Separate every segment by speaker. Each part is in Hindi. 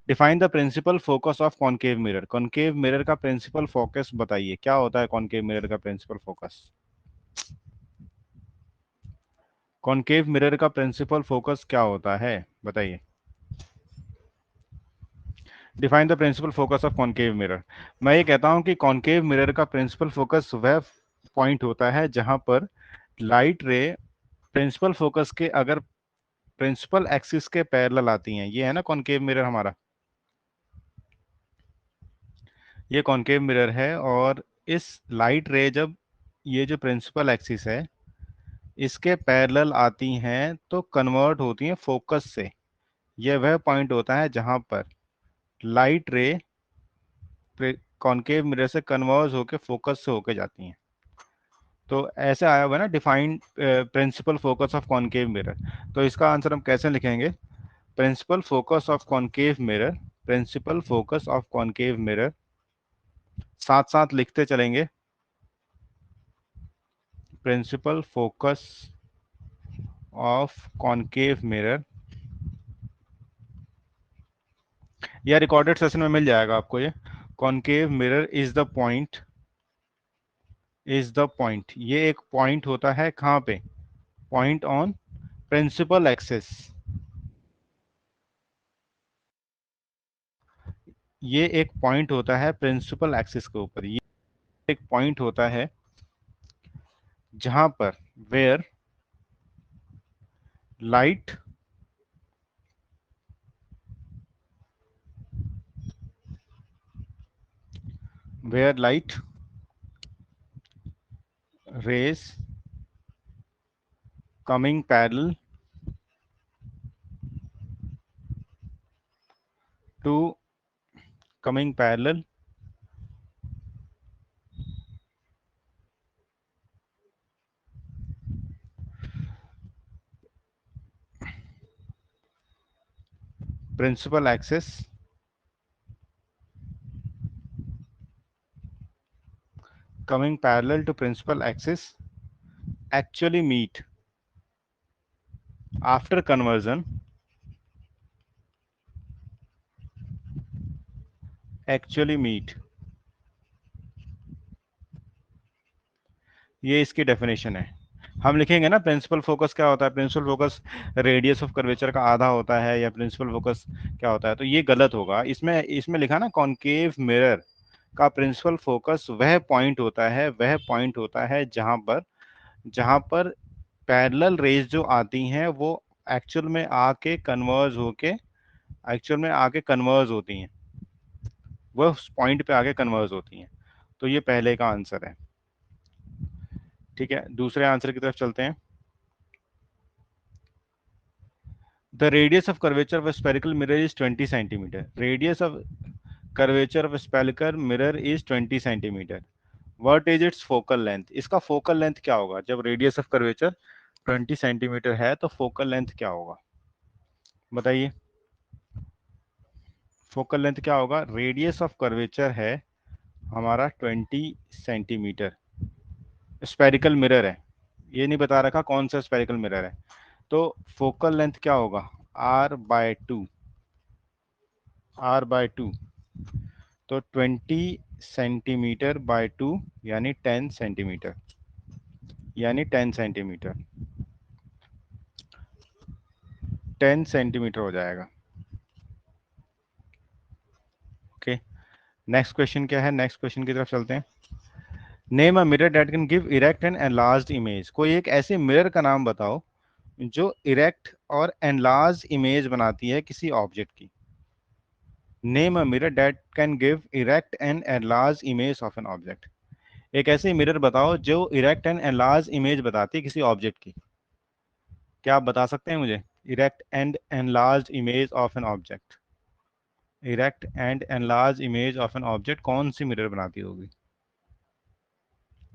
Speaker 1: Define the principal focus of concave mirror. Concave mirror का प्रिंसिपल फोकस बताइए, क्या होता है कॉनकेव मिरर का प्रिंसिपल फोकस? कॉनकेव मिरर का प्रिंसिपल फोकस क्या होता है, बताइए। Define the principal focus of concave mirror. मैं ये कहता हूं कि कॉनकेव मिरर का प्रिंसिपल फोकस वह पॉइंट होता है जहां पर लाइट रे प्रिंसिपल फोकस के अगर प्रिंसिपल एक्सिस के पैरेलल आती हैं। ये है ना कॉनकेव मिरर हमारा, ये कॉनकेव मिरर है। और इस लाइट रे जब ये जो प्रिंसिपल एक्सिस है इसके पैरेलल आती हैं तो कन्वर्ट होती हैं फोकस से। यह वह पॉइंट होता है जहां पर लाइट रे कॉनकेव मिरर से कन्वर्ज होकर फोकस से होके जाती हैं। तो ऐसे आया हुआ है ना, defined principal focus of concave mirror. तो इसका आंसर हम कैसे लिखेंगे? Principal focus of concave mirror, principal focus of concave mirror, साथ साथ लिखते चलेंगे। Principal focus of concave mirror, या रिकॉर्डेड सेशन में मिल जाएगा आपको ये। Concave mirror is the point, is the point, ये एक पॉइंट होता है कहाँ पे? Point on principal axis. ये एक पॉइंट होता है प्रिंसिपल एक्सिस के ऊपर। ये एक पॉइंट होता है जहां पर where light where light rays coming parallel to coming parallel principal axis, coming parallel to principal axis actually meet after conversion, actually meet। ये इसकी डेफिनेशन है। हम लिखेंगे ना प्रिंसिपल फोकस क्या होता है। Principal focus radius of curvature का आधा होता है, या प्रिंसिपल फोकस क्या होता है, तो ये गलत होगा। इसमें इसमें लिखा ना कॉनकेव मिरर का प्रिंसिपल फोकस वह पॉइंट होता है, वह पॉइंट होता है जहां पर पैरेलल रेज जो आती हैं वो एक्चुअल में आके कन्वर्ज होके एक्चुअल में आके कन्वर्ज होती हैं, वो उस पॉइंट पे आके कन्वर्ज होती हैं। तो ये पहले का आंसर है। ठीक है, दूसरे आंसर की तरफ चलते हैं। The radius of curvature of spherical mirror is 20 centimetre. Radius of curvature of spherical mirror is 20 centimetre. What is it's focal length? इसका फोकल लेंथ क्या होगा? जब रेडियस ऑफ कर्वेचर 20 सेंटीमीटर है तो फोकल लेंथ क्या होगा, बताइए। फोकल लेंथ क्या होगा? रेडियस ऑफ कर्वेचर है हमारा 20 सेंटीमीटर, स्पेरिकल मिरर है, ये नहीं बता रखा कौन सा स्पेरिकल मिरर है। तो फोकल लेंथ क्या होगा? r/2, r/2। तो 20 सेंटीमीटर बाय 2 यानी 10 सेंटीमीटर, यानी 10 सेंटीमीटर, 10 सेंटीमीटर हो जाएगा। ओके, नेक्स्ट क्वेश्चन क्या है? नेक्स्ट क्वेश्चन की तरफ चलते हैं। Name a mirror that can give erect and enlarged image. कोई एक ऐसे मिरर का नाम बताओ जो इरेक्ट और एनलार्ज इमेज बनाती है किसी ऑब्जेक्ट की। Name a mirror that can give erect and enlarge image of an object. एक ऐसी मिरर बताओ जो इरेक्ट एंड एनलार्ज इमेज बताती है किसी ऑब्जेक्ट की। क्या आप बता सकते हैं मुझे? Erect and enlarge image of an object, erect and enlarge image of an object कौन सी मिरर बनाती होगी?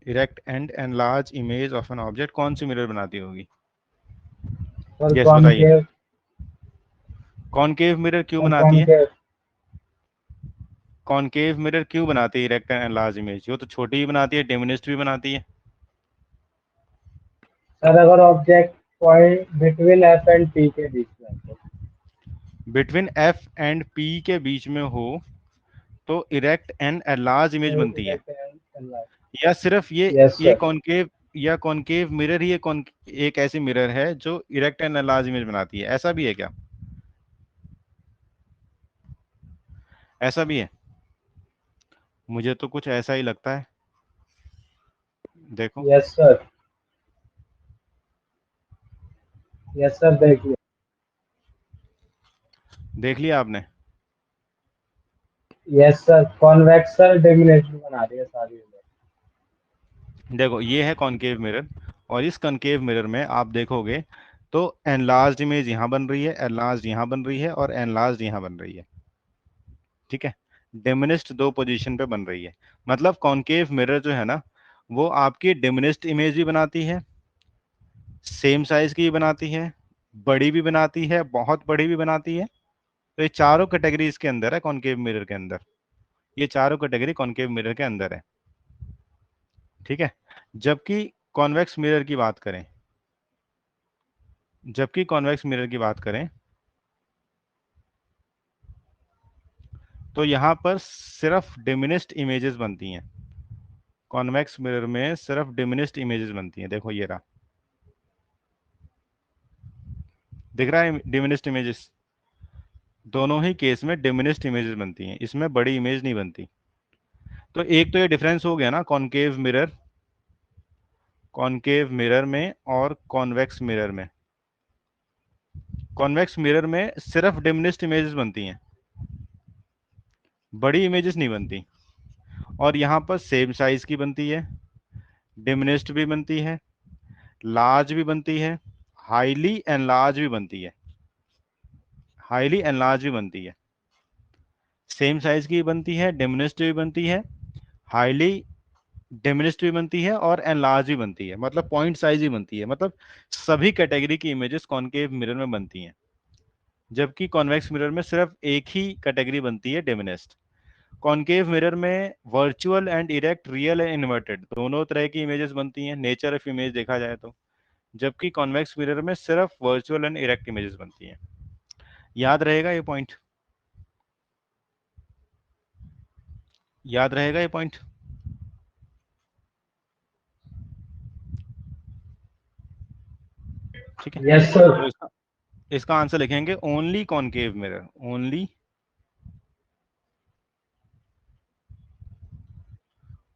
Speaker 1: Erect and enlarge image of an object कौन सी मिरर बनाती होगी?
Speaker 2: सर
Speaker 1: यस, बताइए।
Speaker 2: कॉनकेव,
Speaker 1: कॉनकेव मिरर क्यों
Speaker 2: सर
Speaker 1: बनाती है?
Speaker 2: कॉनकेव।
Speaker 1: कॉनकेव मिरर क्यों बनाती है इरेक्ट एंड लार्ज इमेज? वो तो छोटी भी बनाती है, डिमिनिश्ड भी बनाती है।
Speaker 2: सर अगर object point between F and P के बीच में है तो।
Speaker 1: बिटवीन एफ एंड पी के बीच में हो तो इरेक्ट एंड लार्ज इमेज बनती है, या सिर्फ
Speaker 2: यस
Speaker 1: ये
Speaker 2: सर।
Speaker 1: कॉनकेव या कॉनकेव मिरर ही एक ऐसी मिरर है जो इरेक्ट एंड लार्ज इमेज बनाती है, ऐसा भी है क्या? ऐसा भी है, मुझे तो कुछ ऐसा ही लगता है। देखो,
Speaker 2: यस सर। यस सर, देखिए।
Speaker 1: देख लिया आपने?
Speaker 2: यस सर, कॉन्वेक्स सर डिमिनेशन बना रही है सारी इमेज।
Speaker 1: देखो, ये है कॉनकेव मिरर, और इस कॉनकेव मिरर में आप देखोगे तो एनलार्ज इमेज यहाँ बन रही है, एनलार्ज यहाँ बन रही है, और एनलार्ज यहाँ बन रही है। ठीक है, डिमिनिस्ट दो पोजीशन पे बन रही है। मतलब कॉनकेव मिरर जो है ना, वो आपकी डिमिनिस्ट इमेज भी बनाती है, सेम साइज की भी बनाती है, बड़ी भी बनाती है, बहुत बड़ी भी बनाती है। तो ये चारों कैटेगरी इसके अंदर है, कॉनकेव मिरर के अंदर। ये चारों कैटेगरी कॉनकेव मिरर के अंदर है। ठीक है, जबकि कॉन्वेक्स मिरर की बात करें, जबकि कॉन्वेक्स मिरर की बात करें तो यहां पर सिर्फ डिमिनिस्ड इमेजेस बनती हैं। कॉन्वेक्स मिरर में सिर्फ डिमिनिस्ड इमेजेस बनती हैं। देखो ये रहा, दिख रहा है डिमिनिस्ड इमेजेस? दोनों ही केस में डिमिनिस्ड इमेजेस बनती हैं, इसमें बड़ी इमेज नहीं बनती। तो एक तो ये डिफरेंस हो गया ना, कॉनकेव मिरर में और कॉन्वेक्स मिरर में। कॉन्वेक्स मिरर में सिर्फ डिमिनिस्ड इमेजेस बनती हैं, बड़ी इमेजेस नहीं बनती। और यहाँ पर सेम साइज की बनती है, डिमिनिस्ड भी बनती है, लार्ज भी बनती है, हाईली एनलार्ज भी बनती है, हाईली एनलार्ज भी बनती है। सेम साइज की बनती है, डिमिनिस्ड भी बनती है, हाईली डिमिनिस्ड भी बनती है, और एनलार्ज भी बनती है। मतलब पॉइंट साइज ही बनती है। मतलब सभी कैटेगरी की इमेजेस कॉनकेव मिरर में बनती हैं, जबकि कॉन्वेक्स मिरर में सिर्फ एक ही कैटेगरी बनती है, डिमिनिस्ड। कॉनकेव मिरर में virtual and erect, real and inverted दोनों तरह की इमेजेस बनती हैं, नेचर ऑफ इमेज देखा जाए तो। जबकि कॉन्वेक्स मिरर में सिर्फ वर्चुअल एंड इरेक्ट इमेजेस बनती हैं। याद रहेगा ये पॉइंट? याद रहेगा ये पॉइंट? ठीक है,
Speaker 2: यस सर।
Speaker 1: तो इसका आंसर लिखेंगे only concave mirror.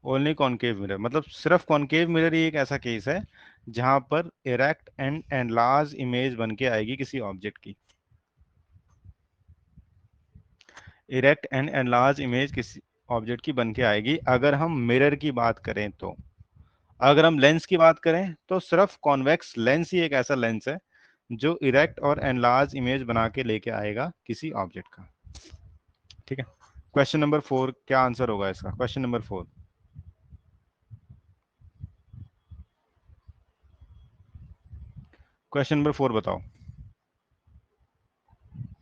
Speaker 1: Only concave mirror, मतलब सिर्फ कॉनकेव मिरर ही एक ऐसा केस है जहां पर इरेक्ट एंड एनलार्ज इमेज बन के आएगी किसी ऑब्जेक्ट की। इरेक्ट एंड एनलार्ज इमेज किसी ऑब्जेक्ट की बन के आएगी अगर हम मिरर की बात करें तो। अगर हम लेंस की बात करें तो सिर्फ कॉन्वेक्स लेंस ही एक ऐसा लेंस है जो इरेक्ट और एनलार्ज इमेज बना के लेके आएगा किसी ऑब्जेक्ट का। ठीक है, क्वेश्चन नंबर 4 क्या आंसर होगा इसका? क्वेश्चन नंबर 4, क्वेश्चन नंबर 4 बताओ।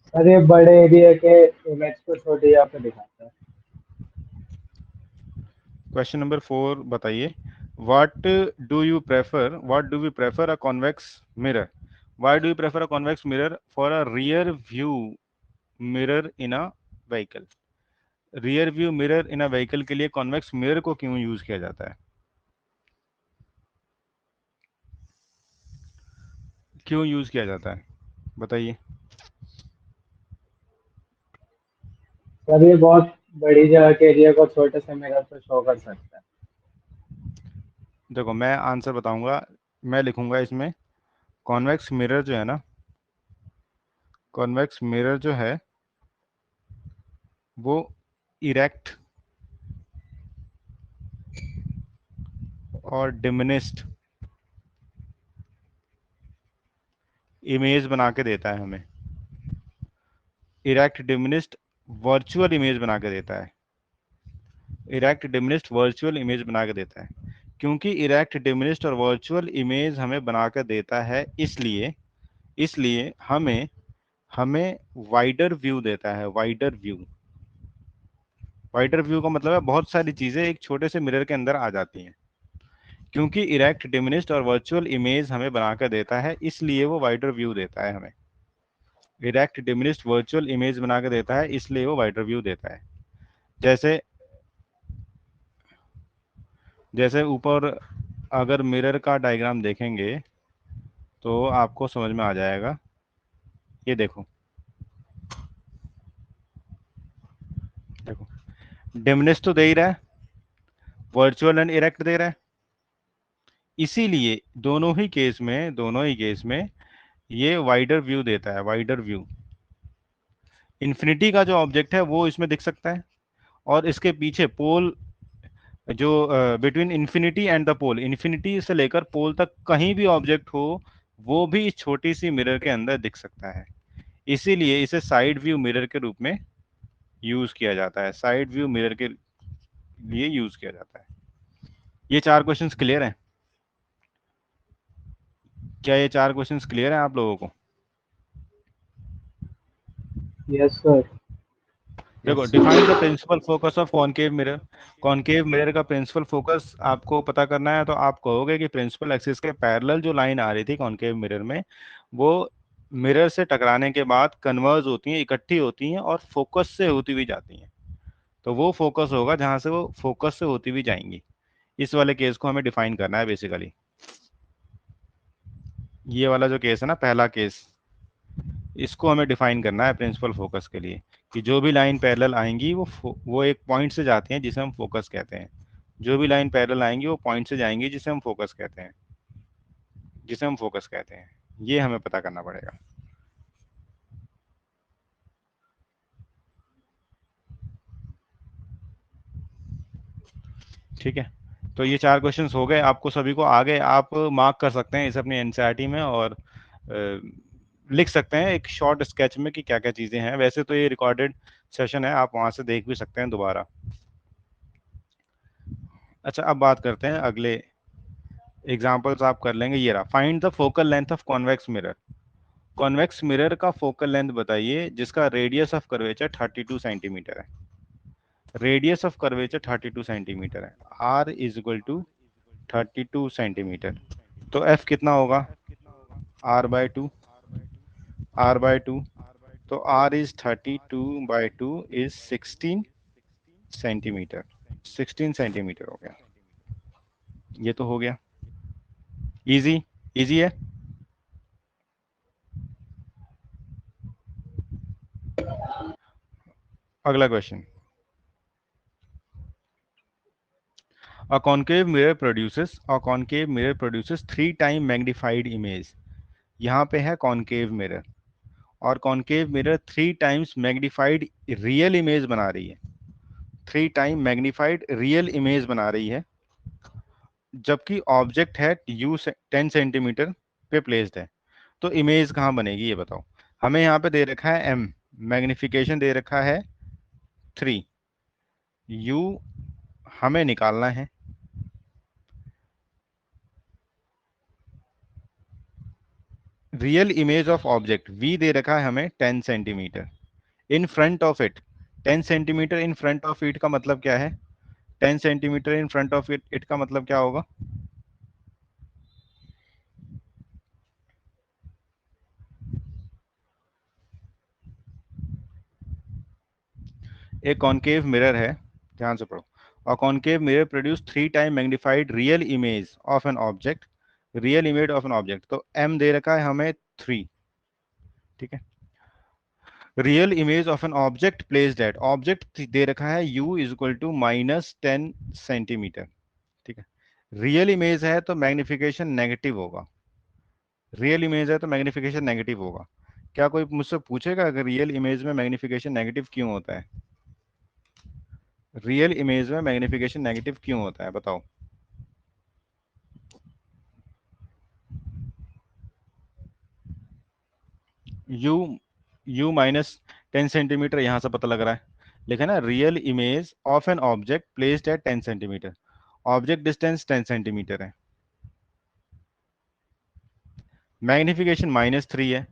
Speaker 2: सर ये बड़े एरिया के इमेज को छोटे यहाँ पे दिखाता है।
Speaker 1: क्वेश्चन नंबर 4 बताइए, what do we prefer a convex mirror, why do you prefer a convex mirror for a rear view mirror in a vehicle? Rear view mirror in a vehicle के लिए कॉन्वेक्स मिरर को क्यों यूज किया जाता है? क्यों यूज किया जाता है, बताइए।
Speaker 2: सर ये बहुत बड़ी जगह के एरिया को छोटे से मिरर से शो कर सकता है।
Speaker 1: देखो, मैं आंसर बताऊंगा, मैं लिखूंगा इसमें, कॉन्वेक्स मिरर जो है ना, कॉन्वेक्स मिरर जो है वो इरेक्ट और डिमिनिस्ड इमेज बना के देता है हमें। इरेक्ट डिमिनिस्ड वर्चुअल इमेज बना के देता है, इरेक्ट डिमिनिस्ड वर्चुअल इमेज बना के देता है। क्योंकि इरेक्ट डिमिनिस्ड और वर्चुअल इमेज हमें बना कर देता है, इसलिए इसलिए हमें हमें वाइडर व्यू देता है। वाइडर व्यू, वाइडर व्यू का मतलब है बहुत सारी चीजें एक छोटे से मिरर के अंदर आ जाती हैं। क्योंकि इरेक्ट डिमिनिस्ड और वर्चुअल इमेज हमें बनाकर देता है, इसलिए वो वाइडर व्यू देता है हमें। इरेक्ट डिमिनिश्ड वर्चुअल इमेज बना के देता है, इसलिए वो वाइडर व्यू देता है। जैसे जैसे ऊपर अगर मिरर का डायग्राम देखेंगे तो आपको समझ में आ जाएगा। ये देखो, देखो डिमिनिश्ड तो दे ही रहा है, वर्चुअल एंड इरेक्ट दे रहा है, इसीलिए दोनों ही केस में ये वाइडर व्यू देता है, वाइडर व्यू। इन्फिनिटी का जो ऑब्जेक्ट है वो इसमें दिख सकता है, और इसके पीछे पोल जो between infinity and the pole, infinity से लेकर पोल तक कहीं भी ऑब्जेक्ट हो वो भी इस छोटी सी मिरर के अंदर दिख सकता है। इसीलिए इसे साइड व्यू मिरर के रूप में यूज किया जाता है, साइड व्यू मिरर के लिए यूज किया जाता है। ये 4 क्वेश्चंस क्लियर हैं? क्या ये 4 क्वेश्चंस क्लियर हैं आप लोगों को?
Speaker 2: Yes sir.
Speaker 1: देखो, define the principal focus of concave mirror. Concave mirror का प्रिंसिपल फोकस आपको पता करना है, तो आप कहोगे कि प्रिंसिपल एक्सिस के पैरेलल जो लाइन आ रही थी कॉनकेव मिरर में, वो मिरर से टकराने के बाद कन्वर्ज होती हैं, इकट्ठी होती हैं और फोकस से होती हुई जाती हैं। तो वो फोकस होगा जहां से वो फोकस से होती हुई जाएंगी। इस वाले केस को हमें डिफाइन करना है बेसिकली। ये वाला जो केस है ना, पहला केस, इसको हमें डिफाइन करना है प्रिंसिपल फोकस के लिए, कि जो भी लाइन पैरेलल आएंगी वो एक पॉइंट से जाती हैं जिसे हम फोकस कहते हैं। जो भी लाइन पैरेलल आएंगी वो पॉइंट से जाएंगी जिसे हम फोकस कहते हैं, जिसे हम फोकस कहते हैं। ये हमें पता करना पड़ेगा। ठीक है, तो ये 4 क्वेश्चंस हो गए, आपको सभी को आ गए। आप मार्क कर सकते हैं इसे अपनी एनसीईआरटी में, और लिख सकते हैं एक शॉर्ट स्केच में कि क्या क्या चीजें हैं। वैसे तो ये रिकॉर्डेड सेशन है, आप वहां से देख भी सकते हैं दोबारा। अच्छा, अब बात करते हैं अगले एग्जाम्पल्स। आप कर लेंगे। ये रहा, find the focal length of convex mirror. Convex mirror का फोकल लेंथ बताइए जिसका रेडियस ऑफ कर्वेचर 32 सेंटीमीटर है। रेडियस ऑफ कर्वेचर 32 सेंटीमीटर है। R is equal to 32 centimetre. तो एफ कितना होगा? R/2, R/2। तो R is 32/2 is 16 centimetre. 16 centimetre हो गया। ये तो हो गया, इजी, इजी है। अगला question, a concave mirror produces 3 time magnified image. यहाँ पे है कॉनकेव मिरर, और concave mirror 3 times magnified real image बना रही है। 3 टाइम मैग्निफाइड रियल इमेज बना रही है, जबकि ऑब्जेक्ट है यू 10 सेंटीमीटर पे प्लेस्ड है। तो इमेज कहाँ बनेगी ये बताओ। हमें यहाँ पे दे रखा है m, मैग्निफिकेशन दे रखा है 3, u हमें निकालना है। Real image of object v दे रखा है हमें 10 centimetre. In front of it, 10 centimetre in front of it का मतलब क्या है? 10 centimetre in front of it का मतलब क्या होगा? एक कॉनकेव मिरर है, ध्यान से पढ़ो। और concave mirror produce 3 time magnified real image of an object. Real image of an object, तो m दे रखा है हमें 3। ठीक है, real image of an object placed at, object दे रखा है u is equal to -10 centimetre. ठीक है, रियल इमेज है तो मैग्निफिकेशन नेगेटिव होगा। रियल इमेज है तो मैग्निफिकेशन नेगेटिव होगा। क्या कोई मुझसे पूछेगा अगर रियल इमेज में मैग्निफिकेशन नेगेटिव क्यों होता है? रियल इमेज में मैग्निफिकेशन नेगेटिव क्यों होता है बताओ। यू यू -10 सेंटीमीटर यहाँ से पता लग रहा है, लिखा ना, real image of an object placed eight 10 centimetre. Object distance 10 centimetre है, मैग्निफिकेशन -3 है।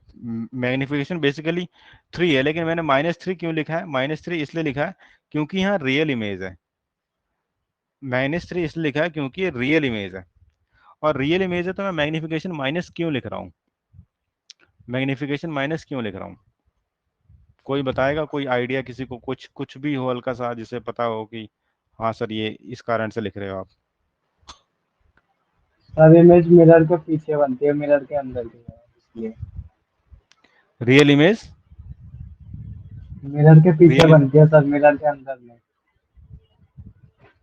Speaker 1: मैग्निफिकेशन बेसिकली 3 है, लेकिन मैंने -3 क्यों लिखा है? -3 इसलिए लिखा है क्योंकि यहाँ रियल इमेज है। -3 इसलिए लिखा है क्योंकि ये रियल इमेज है, और रियल इमेज है तो मैं मैग्निफिकेशन माइनस क्यों लिख रहा हूँ? मैग्निफिकेशन माइनस क्यों लिख रहा हूँ? कोई बताएगा, कोई आइडिया किसी को, कुछ कुछ भी हो हल्का सा जिसे पता हो कि हाँ सर ये इस कारण से लिख रहे हो आप।
Speaker 2: सर इमेज मिरर के पीछे बनती है, मिरर के अंदर की है इसलिए।
Speaker 1: रियल इमेज,
Speaker 2: मिरर के पीछे
Speaker 1: रियल,
Speaker 2: बनती है सर, मिरर के अंदर नहीं।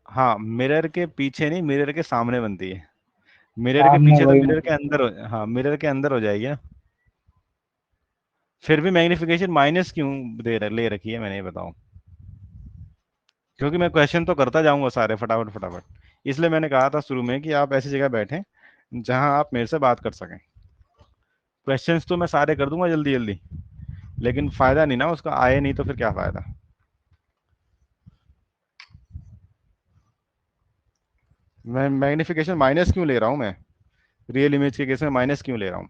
Speaker 1: हाँ मिरर के पीछे नहीं, मिरर के सामने बनती है। मिरर के
Speaker 2: सामने,
Speaker 1: पीछे तो
Speaker 2: वही
Speaker 1: मिरर
Speaker 2: मुझे
Speaker 1: के अंदर
Speaker 2: बोला।
Speaker 1: हो, हाँ मिरर के अंदर हो जाएगी ना। फिर भी मैग्निफिकेशन माइनस क्यों ले रखी है मैंने, ये बताओ। क्योंकि मैं क्वेश्चन तो करता जाऊंगा सारे फटाफट फटाफट, इसलिए मैंने कहा था शुरू में कि आप ऐसी जगह बैठें जहां आप मेरे से बात कर सकें। क्वेश्चंस तो मैं सारे कर दूंगा जल्दी जल्दी, लेकिन फायदा नहीं ना उसका, आए नहीं तो फिर क्या फायदा। मैं मैग्निफिकेशन माइनस क्यों ले रहा हूं मैं, रियल इमेज के केस में माइनस क्यों ले रहा हूं।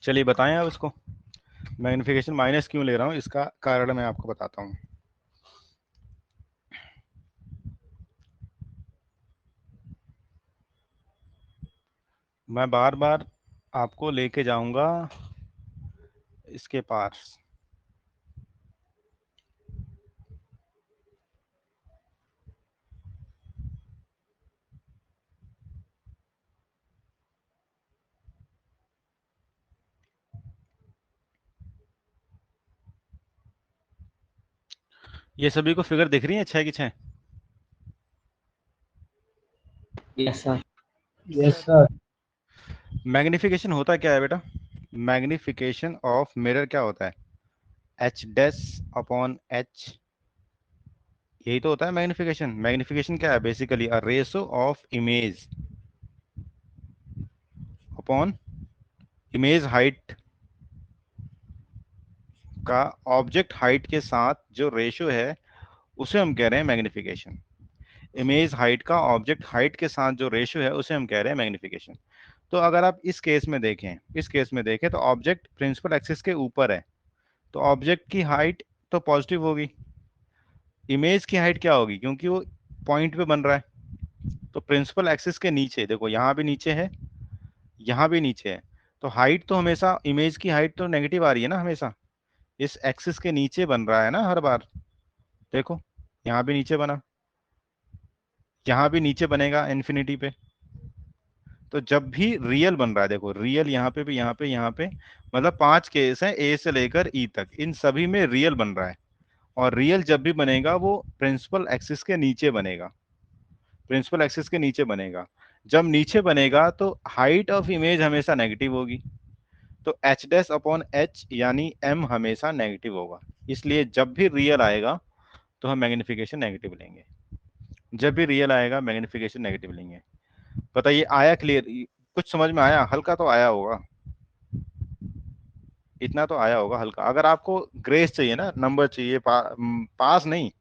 Speaker 1: चलिए बताएं आप इसको, मैग्निफिकेशन माइनस क्यों ले रहा हूं, इसका कारण मैं आपको बताता हूं। मैं बार बार आपको लेके जाऊंगा इसके पास। ये सभी को फिगर दिख रही है, 6 की 6।
Speaker 3: Yes sir.
Speaker 2: Yes sir.
Speaker 1: Magnification होता क्या है बेटा, मैग्निफिकेशन ऑफ मिरर क्या होता है, एच डैश अपॉन एच, यही तो होता है मैग्निफिकेशन। मैग्निफिकेशन क्या है, basically a ratio of image upon image height का ऑब्जेक्ट हाइट के साथ जो रेशो है उसे हम कह रहे हैं मैग्निफिकेशन। इमेज हाइट का ऑब्जेक्ट हाइट के साथ जो रेशो है उसे हम कह रहे हैं मैग्निफिकेशन। तो अगर आप इस केस में देखें, इस केस में देखें तो ऑब्जेक्ट प्रिंसिपल एक्सिस के ऊपर है, तो ऑब्जेक्ट की हाइट तो पॉजिटिव होगी। इमेज की हाइट क्या होगी, क्योंकि वो पॉइंट पे बन रहा है, तो प्रिंसिपल एक्सिस के नीचे देखो, यहाँ भी नीचे है, यहाँ भी नीचे है, तो हाइट तो हमेशा, इमेज की हाइट तो नेगेटिव आ रही है ना हमेशा, इस एक्सिस के नीचे बन रहा है ना हर बार। देखो यहाँ भी नीचे बना, यहाँ भी नीचे बनेगा इन्फिनिटी पे। तो जब भी रियल बन रहा है, देखो रियल यहाँ पे भी, यहाँ पे, यहाँ पे, मतलब 5 केस है ए से लेकर ई तक, इन सभी में रियल बन रहा है। और रियल जब भी बनेगा वो प्रिंसिपल एक्सिस के नीचे बनेगा, प्रिंसिपल एक्सिस के नीचे बनेगा। जब नीचे बनेगा तो हाइट ऑफ इमेज हमेशा नेगेटिव होगी, तो एच डैश अपॉन एच यानी एम हमेशा नेगेटिव होगा। इसलिए जब भी रियल आएगा तो हम मैग्निफिकेशन नेगेटिव लेंगे, जब भी रियल आएगा मैग्निफिकेशन नेगेटिव लेंगे। बताइए आया क्लियर, कुछ समझ में आया, हल्का तो आया होगा, इतना तो आया होगा हल्का। अगर आपको ग्रेस चाहिए ना, नंबर चाहिए, पास नहीं,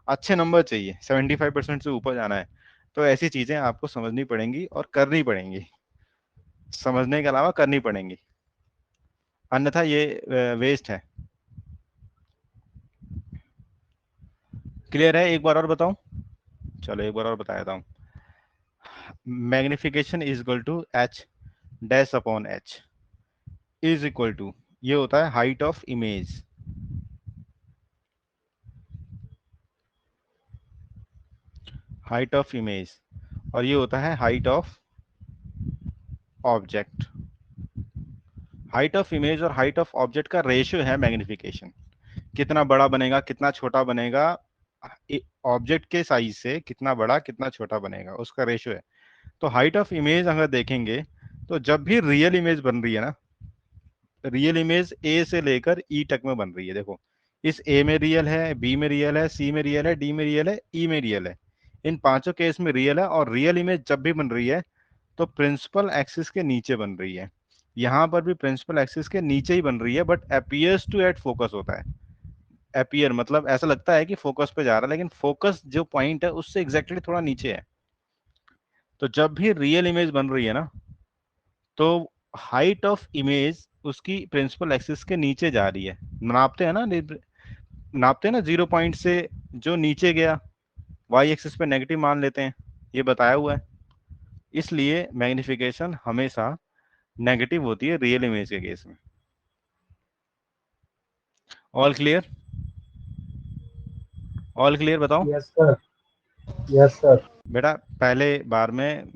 Speaker 1: अच्छे नंबर चाहिए, 75% से ऊपर जाना है, तो ऐसी चीजें आपको समझनी पड़ेंगी और करनी पड़ेंगी, समझने के अलावा करनी पड़ेंगी, अन्यथा ये वेस्ट है। क्लियर है, एक बार और बताऊं, चलो एक बार और बता देता हूं। Magnification is equal to H dash upon H is equal to, ये होता है height of image, height of image, और ये होता है height of object. Height of image और हाइट ऑफ ऑब्जेक्ट का रेशियो है मैग्निफिकेशन, कितना बड़ा बनेगा कितना छोटा बनेगा, ऑब्जेक्ट के साइज से कितना बड़ा कितना छोटा बनेगा उसका रेशियो है। तो हाइट ऑफ इमेज अगर देखेंगे, तो जब भी रियल इमेज बन रही है ना, रियल इमेज ए से लेकर ई तक में बन रही है, देखो इस ए में रियल है, बी में रियल है, सी में रियल है, डी में रियल है, ई में रियल है, इन पांचों केस में रियल है। और रियल इमेज जब भी बन रही है तो प्रिंसिपल एक्सिस के नीचे बन रही है, यहाँ पर भी प्रिंसिपल एक्सिस के नीचे ही बन रही है, but appears to at focus होता है। अपियर मतलब ऐसा लगता है कि फोकस पे जा रहा है, लेकिन फोकस जो पॉइंट है उससे एग्जैक्टली थोड़ा नीचे है। तो जब भी रियल इमेज बन रही है ना, तो हाइट ऑफ इमेज उसकी प्रिंसिपल एक्सिस के नीचे जा रही है। नापते हैं ना, नापते हैं ना 0 पॉइंट से, जो नीचे गया वाई एक्सिस पे नेगेटिव मान लेते हैं, ये बताया हुआ है। इसलिए मैग्निफिकेशन हमेशा नेगेटिव होती है रियल इमेज के केस में। All clear? ऑल क्लियर बताओ।
Speaker 2: Yes sir, yes sir.
Speaker 1: बेटा पहले बार में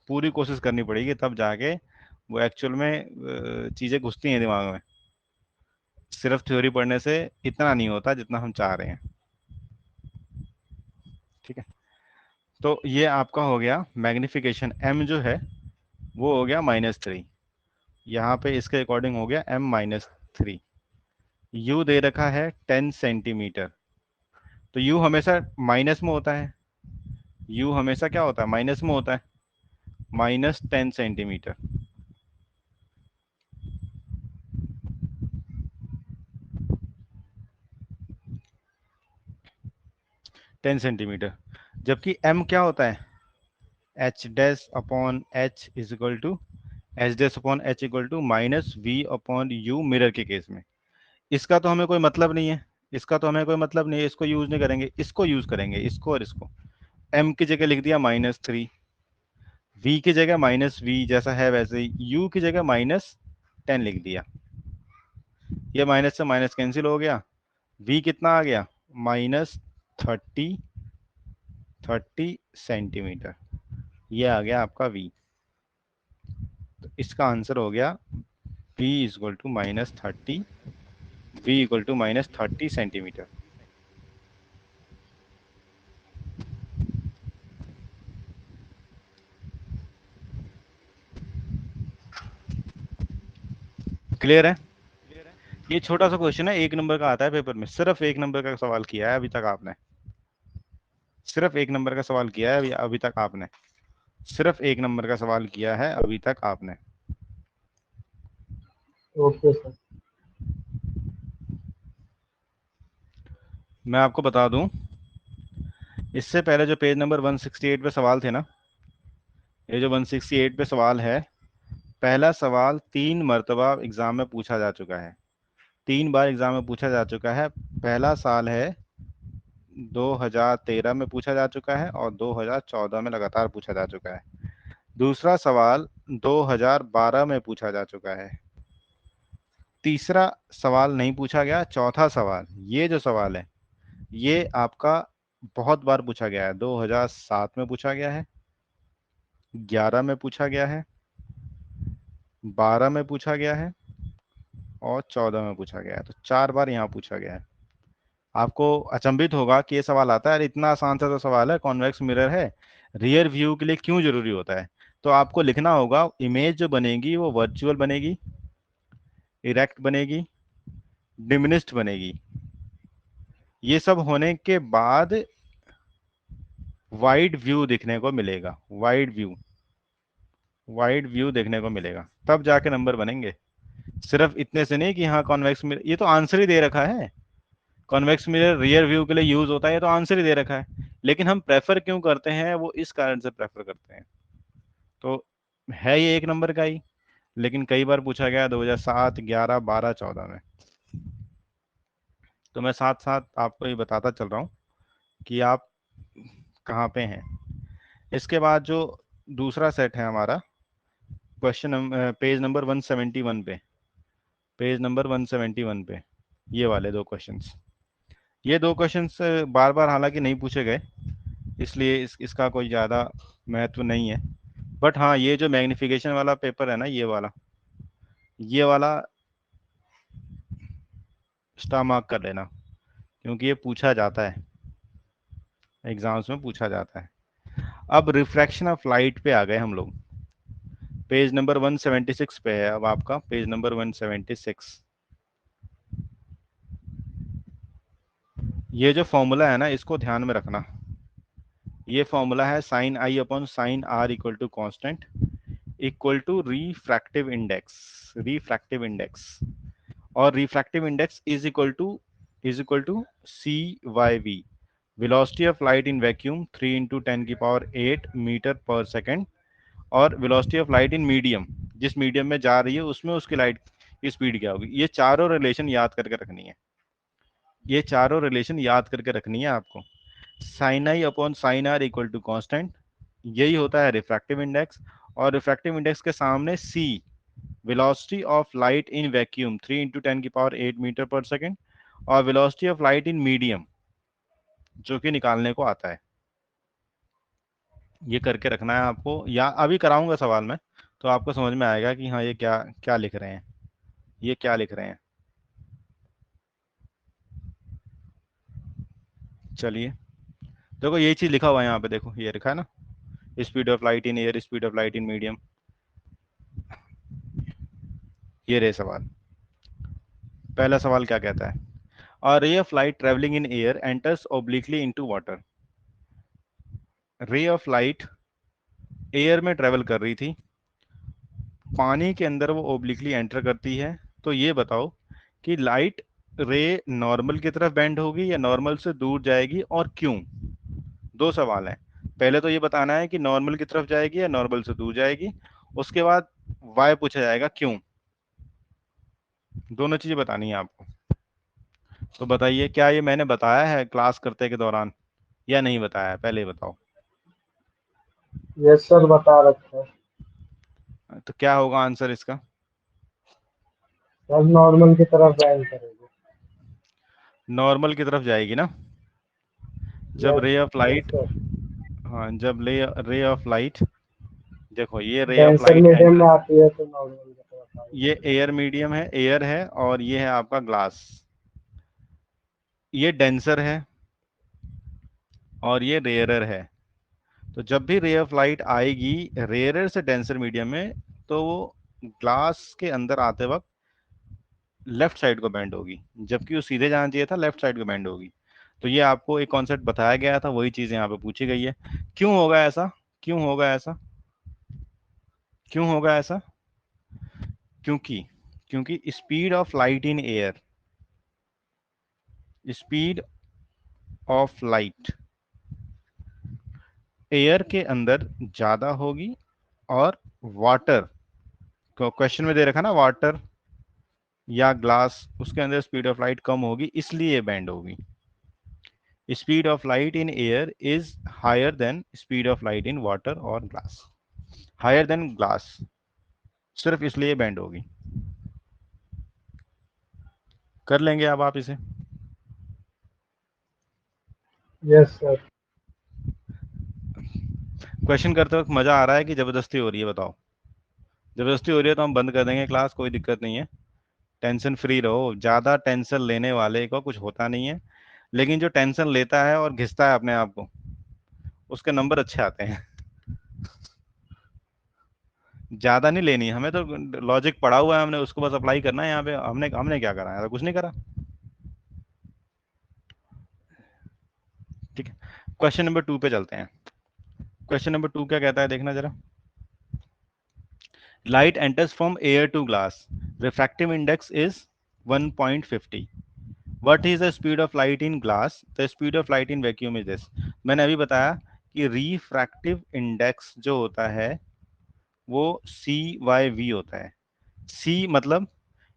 Speaker 1: पूरी कोशिश करनी पड़ेगी, तब जाके वो एक्चुअल में चीजें घुसती हैं दिमाग में। सिर्फ थ्योरी पढ़ने से इतना नहीं होता जितना हम चाह रहे हैं। ठीक है, तो ये आपका हो गया मैग्निफिकेशन। m जो है वो हो गया -3, यहाँ पे इसके अकॉर्डिंग हो गया m-3। u दे रखा है 10 सेंटीमीटर, तो u हमेशा माइनस में होता है। u हमेशा क्या होता है? माइनस में होता है, -10 सेंटीमीटर। जबकि m क्या होता है? h dash upon h is equal to h dash upon h equal to -v upon u mirror के केस में। इसका तो हमें कोई मतलब नहीं है, इसका तो हमें कोई मतलब नहीं है, इसको यूज नहीं करेंगे, इसको यूज करेंगे, इसको और इसको। m की जगह लिख दिया -3, v की जगह -v जैसा है वैसे ही, u की जगह -10 लिख दिया। ये माइनस से माइनस कैंसिल हो गया, v कितना आ गया? -30 सेंटीमीटर। ये आ गया आपका v। तो इसका आंसर हो गया v is equal to -30, v equal to -30 centimetre. Clear है? ये छोटा सा क्वेश्चन है, 1 नंबर का आता है पेपर में, सिर्फ 1 नंबर का सवाल किया है अभी तक आपने, सिर्फ 1 नंबर का सवाल किया है अभी तक आपने, सिर्फ 1 नंबर का सवाल किया है अभी तक आपने।
Speaker 2: Okay sir.
Speaker 1: मैं आपको बता दूं, इससे पहले जो पेज नंबर 168 पे सवाल थे ना, ये जो 168 पे सवाल है, पहला सवाल 3 मरतबा एग्जाम में पूछा जा चुका है, 3 बार एग्जाम में पूछा जा चुका है। पहला साल है 2013 में पूछा जा चुका है और 2014 में लगातार पूछा जा चुका है। दूसरा सवाल 2012 में पूछा जा चुका है। तीसरा सवाल नहीं पूछा गया। चौथा सवाल, ये जो सवाल है, ये आपका बहुत बार पूछा गया है। 2007 में पूछा गया है, 11 में पूछा गया है, 12 में पूछा गया है और 14 में पूछा गया है। तो 4 बार यहाँ पूछा गया है। आपको अचंभित होगा कि ये सवाल आता है, अरे इतना आसान सा तो सवाल है, कॉन्वेक्स मिरर है, रियर व्यू के लिए क्यों जरूरी होता है? तो आपको लिखना होगा, इमेज जो बनेगी वो वर्चुअल बनेगी, इरेक्ट बनेगी, डिमिनिस्ड बनेगी। ये सब होने के बाद वाइड व्यू देखने को मिलेगा, वाइड व्यू देखने को मिलेगा, तब जाके नंबर बनेंगे। सिर्फ इतने से नहीं कि हाँ कॉन्वेक्स मिरर, ये तो आंसर ही दे रखा है, कॉन्वेक्स मिरर रियर व्यू के लिए यूज होता है, ये तो आंसर ही दे रखा है। लेकिन हम प्रेफर क्यों करते हैं, वो इस कारण से प्रेफर करते हैं। तो है ये 1 नंबर का ही, लेकिन कई बार पूछा गया 2007, 11, 12, 14 में। तो मैं साथ साथ आपको ये बताता चल रहा हूँ कि आप कहाँ पे हैं। इसके बाद जो दूसरा सेट है हमारा, क्वेश्चन पेज नंबर 171 पे, पेज नंबर 171 पे ये वाले 2 क्वेश्चंस, ये 2 क्वेश्चंस बार बार हालांकि नहीं पूछे गए, इसलिए इसका कोई ज़्यादा महत्व नहीं है। बट हाँ, ये जो मैग्निफिकेशन वाला पेपर है ना, ये वाला स्टार मार्क कर लेना, क्योंकि ये पूछा जाता है, एग्जाम्स में पूछा जाता है। अब रिफ्रैक्शन ऑफ लाइट पे आ गए हम लोग, पेज नंबर 176 पे है अब आपका, पेज नंबर 176। ये जो फॉर्मूला है ना, इसको ध्यान में रखना। ये फॉर्मूला है sine i upon sine r equal to constant equal to refractive index, और refractive index is equal to CYV, velocity of light in vacuum 3 × 10⁸ metre पर सेकेंड, और velocity of light in medium, जिस मीडियम में जा रही है उसमें उसकी लाइट की स्पीड क्या होगी। ये चारों रिलेशन याद करके रखनी है, ये चारों रिलेशन याद करके रखनी है आपको। Sine i upon sine r equal to constant, यही होता है रिफ्रैक्टिव इंडेक्स। और रिफ्रैक्टिव इंडेक्स के सामने c, velocity of light in vacuum, 3 into 10⁸ metre पर सेकेंड, और velocity of light in medium जो कि निकालने को आता है। ये करके रखना है आपको, या अभी कराऊंगा सवाल में तो आपको समझ में आएगा कि हाँ ये क्या क्या लिख रहे हैं, ये क्या लिख रहे हैं। चलिए देखो यही चीज लिखा हुआ है यहाँ पे, देखो ये लिखा है ना, speed of light in air, speed of light in medium. ये रहे सवाल। पहला सवाल क्या कहता है, A ray of light traveling in air enters obliquely into water. Ray of light air में ट्रेवल कर रही थी, पानी के अंदर वो ओब्लिकली एंटर करती है। तो ये बताओ कि लाइट रे नॉर्मल की तरफ बेंड होगी या नॉर्मल से दूर जाएगी, और क्यों। दो सवाल हैं। पहले तो ये बताना है कि नॉर्मल की तरफ जाएगी या नॉर्मल से दूर जाएगी, उसके बाद वाई पूछा जाएगा क्यों। दोनों चीजें बतानी है आपको। तो बताइए क्या ये मैंने बताया है क्लास करते के दौरान या नहीं बताया है, पहले ही बताओ।
Speaker 2: यस सर, बता रखा है।
Speaker 1: तो क्या होगा आंसर इसका।
Speaker 2: सर नॉर्मल की तरफ बैंड करेगी।
Speaker 1: नॉर्मल की तरफ जाएगी ना, जब
Speaker 2: yes.
Speaker 1: Ray of
Speaker 2: yes
Speaker 1: light,
Speaker 2: sir.
Speaker 1: हाँ जब रे ऑफ लाइट, देखो ये ray of
Speaker 2: denser
Speaker 1: light
Speaker 2: medium
Speaker 1: enter,
Speaker 2: में आती है तो नॉर्मल की तरफ
Speaker 1: ये
Speaker 2: आएगी।
Speaker 1: एयर मीडियम है, एयर है, और ये है आपका ग्लास। ये डेंसर है और ये रेयरर है। तो जब भी रे ऑफ लाइट आएगी रेयरर से डेंसर मीडियम में, तो वो ग्लास के अंदर आते वक्त लेफ्ट साइड को बेंड होगी, जबकि वो सीधे जाना चाहिए था लेफ्ट साइड को बेंड होगी। तो ये आपको एक कॉन्सेप्ट बताया गया था, वही चीज यहाँ पे पूछी गई है। क्यों होगा ऐसा, क्यों होगा ऐसा, क्यों होगा ऐसा। क्योंकि क्योंकि speed of light in air, speed of light air के अंदर ज्यादा होगी, और वाटर, क्वेश्चन में दे रखा ना वाटर या ग्लास, उसके अंदर स्पीड ऑफ लाइट कम होगी, इसलिए बैंड होगी। Speed of light in air is higher than speed of light in water और ग्लास, हायर देन ग्लास, सिर्फ इसलिए बैंड होगी। कर लेंगे अब आप इसे।
Speaker 2: Yes sir.
Speaker 1: क्वेश्चन करते वक्त मजा आ रहा है कि जबरदस्ती हो रही है, बताओ। जबरदस्ती हो रही है तो हम बंद कर देंगे क्लास, कोई दिक्कत नहीं है, टेंशन फ्री रहो। ज्यादा टेंशन लेने वाले को कुछ होता नहीं है, लेकिन जो टेंशन लेता है और घिसता है अपने आप को, उसके नंबर अच्छे आते हैं। ज्यादा नहीं लेनी हमें, तो लॉजिक पढ़ा हुआ है हमने, उसको बस अप्लाई करना है यहाँ पे। हमने हमने क्या करा है, कुछ नहीं करा। ठीक है, क्वेश्चन नंबर 2 पे चलते हैं। क्वेश्चन नंबर 2 क्या कहता है, देखना जरा। Light enters from air to glass, refractive index is 1.50। What is the speed of light in glass, the speed of light in vacuum is this. मैंने अभी बताया कि रिफ्रैक्टिव इंडेक्स जो होता है वो CYV होता है। C मतलब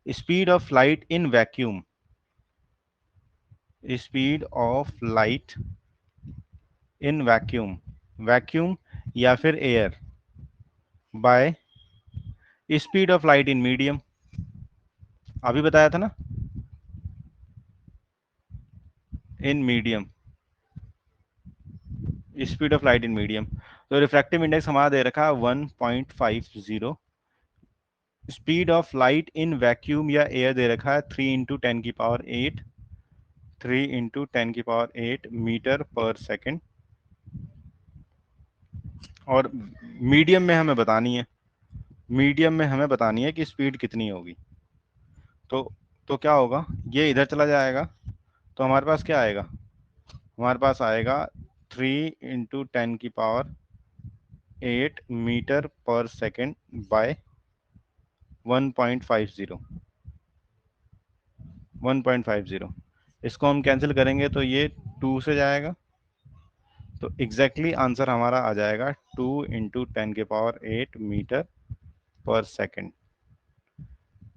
Speaker 1: speed of light in vacuum, speed of light in vacuum, vacuum या फिर air, by speed of light in medium. अभी बताया था ना, in medium, speed of light in medium. तो रिफ्रैक्टिव इंडेक्स हमारा दे रखा है 1.50, speed of light in vacuum या एयर दे रखा है 3 इंटू 10⁸ मीटर पर सेकेंड। और मीडियम में हमें बतानी है, मीडियम में हमें बतानी है कि स्पीड कितनी होगी। तो तो क्या होगा, ये इधर चला जाएगा, तो हमारे पास क्या आएगा, हमारे पास आएगा 3 × 10⁸ मीटर पर सेकेंड बाय 1.50, 1.50। इसको हम कैंसिल करेंगे तो ये 2 से जाएगा, तो एग्जैक्टली आंसर हमारा आ जाएगा 2 × 10⁸ मीटर पर सेकेंड,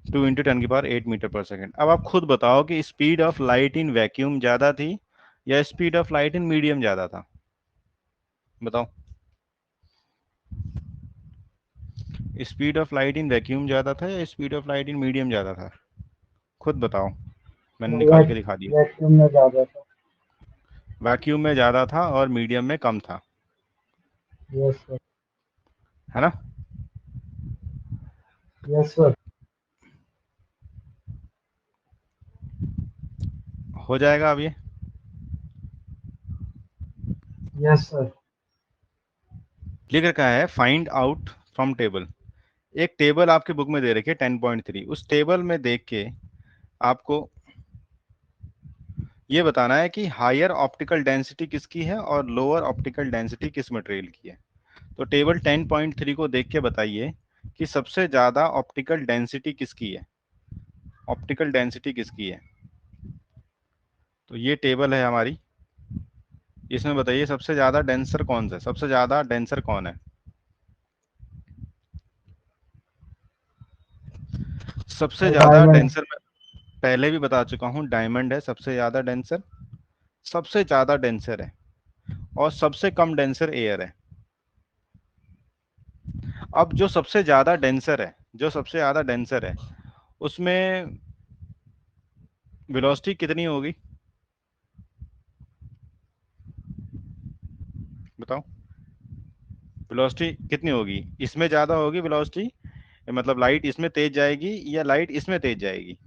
Speaker 1: 2 × 10⁸ मीटर पर सेकेंड। अब आप खुद बताओ कि speed of light in vacuum ज्यादा थी या speed of light in medium ज्यादा था, बताओ। Speed of light in vacuum ज़्यादा था या speed of light in medium ज़्यादा था? खुद बताओ, मैंने निकाल के दिखा दिया।
Speaker 2: वैक्यूम में ज़्यादा था।
Speaker 1: वैक्यूम में ज़्यादा था और मीडियम में कम था,
Speaker 2: यस सर।
Speaker 1: है ना?
Speaker 2: Yes sir.
Speaker 1: हो जाएगा अब ये।
Speaker 2: Yes sir.
Speaker 1: लिख रखा है फाइंड आउट फ्रॉम टेबल। एक टेबल आपके बुक में दे रखी है 10.3। उस टेबल में देख के आपको ये बताना है कि हायर ऑप्टिकल डेंसिटी किसकी है और लोअर ऑप्टिकल डेंसिटी किस मटेरियल की है। तो टेबल 10.3 को देख के बताइए कि सबसे ज्यादा ऑप्टिकल डेंसिटी किसकी है, ऑप्टिकल डेंसिटी किसकी है। तो ये टेबल है हमारी, इसमें बताइए सबसे ज्यादा डेंसर कौन सा है, सबसे ज्यादा डेंसर कौन है। सबसे ज्यादा
Speaker 2: डायमंड।
Speaker 1: डेंसर में पहले भी बता चुका हूं, डायमंड है सबसे ज्यादा डेंसर, सबसे ज्यादा डेंसर है। और सबसे कम डेंसर एयर है। अब जो सबसे ज्यादा डेंसर है, जो सबसे ज्यादा डेंसर है उसमें वेलोसिटी कितनी होगी बताओ। वेलोसिटी कितनी होगी, इसमें ज्यादा होगी वेलोसिटी, मतलब लाइट इसमें तेज जाएगी या लाइट इसमें तेज जाएगी?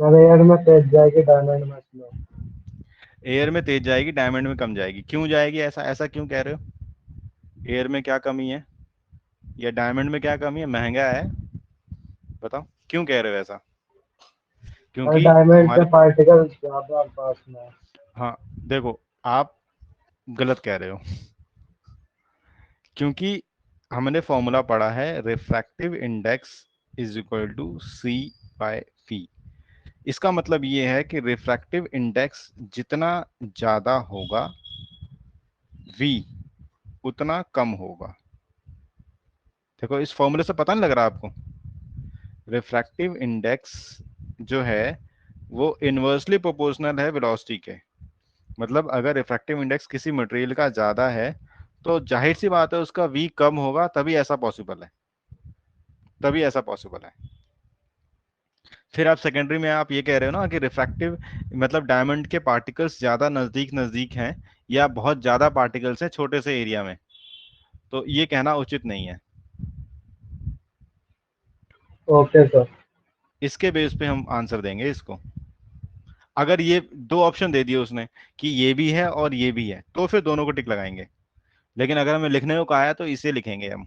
Speaker 2: सर एयर में तेज जाएगी, डायमंड में स्लो।
Speaker 1: एयर में तेज जाएगी, डायमंड में कम जाएगी। क्यों जाएगी ऐसा, ऐसा क्यों कह रहे हो? एयर में क्या कमी है या डायमंड में क्या कमी है, महंगा है? बताओ क्यों कह रहे हो ऐसा?
Speaker 2: और
Speaker 1: क्योंकि
Speaker 2: डायमंड के
Speaker 1: हमारे,
Speaker 2: पार्टिकल ज्यादा पास में है।
Speaker 1: हाँ देखो, आप गलत कह रहे हो। क्योंकि हमने फॉर्मूला पढ़ा है, refractive index is equal to c by v. इसका मतलब ये है कि रिफ्रैक्टिव इंडेक्स जितना ज्यादा होगा v उतना कम होगा। देखो इस फॉर्मूले से पता नहीं लग रहा आपको? रिफ्रैक्टिव इंडेक्स जो है वो इनवर्सली प्रोपोर्शनल है वेलोसिटी के। मतलब अगर रिफ्रैक्टिव इंडेक्स किसी मटेरियल का ज्यादा है तो जाहिर सी बात है उसका v कम होगा, तभी ऐसा पॉसिबल है, तभी ऐसा पॉसिबल है। फिर आप सेकेंडरी में आप ये कह रहे हो ना कि रिफ्रैक्टिव मतलब डायमंड के पार्टिकल्स ज्यादा नजदीक नजदीक हैं या बहुत ज्यादा पार्टिकल्स हैं छोटे से एरिया में, तो ये कहना उचित नहीं है।
Speaker 2: Okay sir.
Speaker 1: इसके बेस पे हम आंसर देंगे इसको। अगर ये दो ऑप्शन दे दिए उसने कि ये भी है और ये भी है तो फिर दोनों को टिक लगाएंगे, लेकिन अगर हमें लिखने को कहा है तो इसे लिखेंगे हम।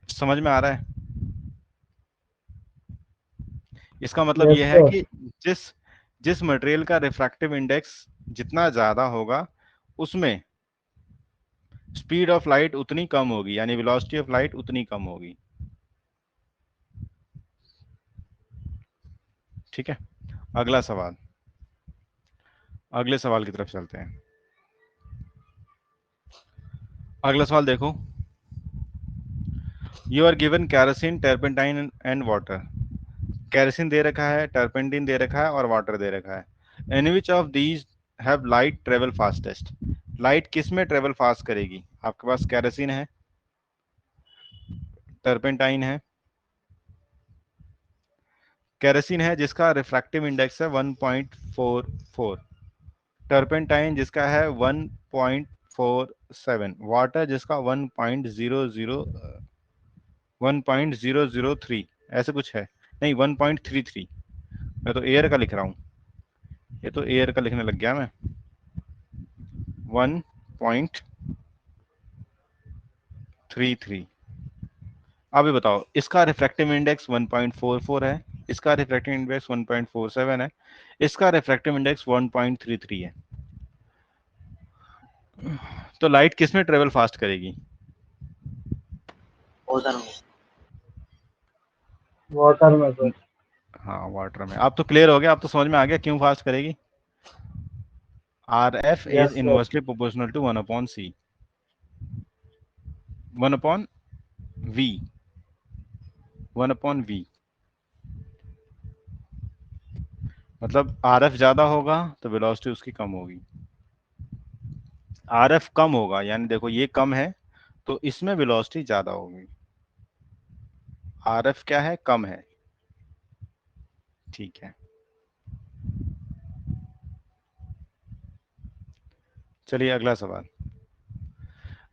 Speaker 1: समझ में आ रहा है? इसका मतलब
Speaker 2: यस
Speaker 1: ये है
Speaker 2: सर।
Speaker 1: कि जिस जिस मटेरियल का रिफ्रैक्टिव इंडेक्स जितना ज्यादा होगा उसमें स्पीड ऑफ लाइट उतनी कम होगी, यानी वेलोसिटी ऑफ लाइट उतनी कम होगी। ठीक है, अगला सवाल, अगले सवाल की तरफ चलते हैं। अगला सवाल देखो, you are given kerosene, turpentine and water. Kerosene दे रखा है, टर्पेंटिन दे रखा है और वाटर दे रखा है। In which of these have light travel fastest? Light किस में ट्रेवल फास्ट करेगी? आपके पास कैरोसिन है, टर्पेंटाइन है, कैरोसिन है जिसका रिफ्रैक्टिव इंडेक्स है 1.44, टर्पेंटाइन जिसका है 1.47, वाटर जिसका 1.003 ऐसे कुछ है, नहीं 1.33। मैं तो एयर का लिख रहा हूँ, ये तो एयर का लिखने लग गया मैं। 1.33। अब ये बताओ, इसका रिफ्रैक्टिव इंडेक्स 1.44 है, इसका रिफ्रैक्टिव इंडेक्स 1.47 है, इसका रिफ्रैक्टिव इंडेक्स 1.33 है। तो लाइट किस में ट्रेवल फास्ट करेगी?
Speaker 3: वाटर में।
Speaker 2: वाटर में सर।
Speaker 1: हाँ वाटर में। अब तो क्लियर हो गया, अब तो समझ में आ गया क्यों फास्ट करेगी। R f is
Speaker 2: yes sir.
Speaker 1: Inversely proportional to 1/c, 1/v, 1/v। मतलब आर एफ ज्यादा होगा तो वेलोसिटी उसकी कम होगी। आर एफ कम होगा, यानी देखो ये कम है तो इसमें वेलोसिटी ज्यादा होगी। आर एफ क्या है, कम है। ठीक है, चलिए अगला सवाल।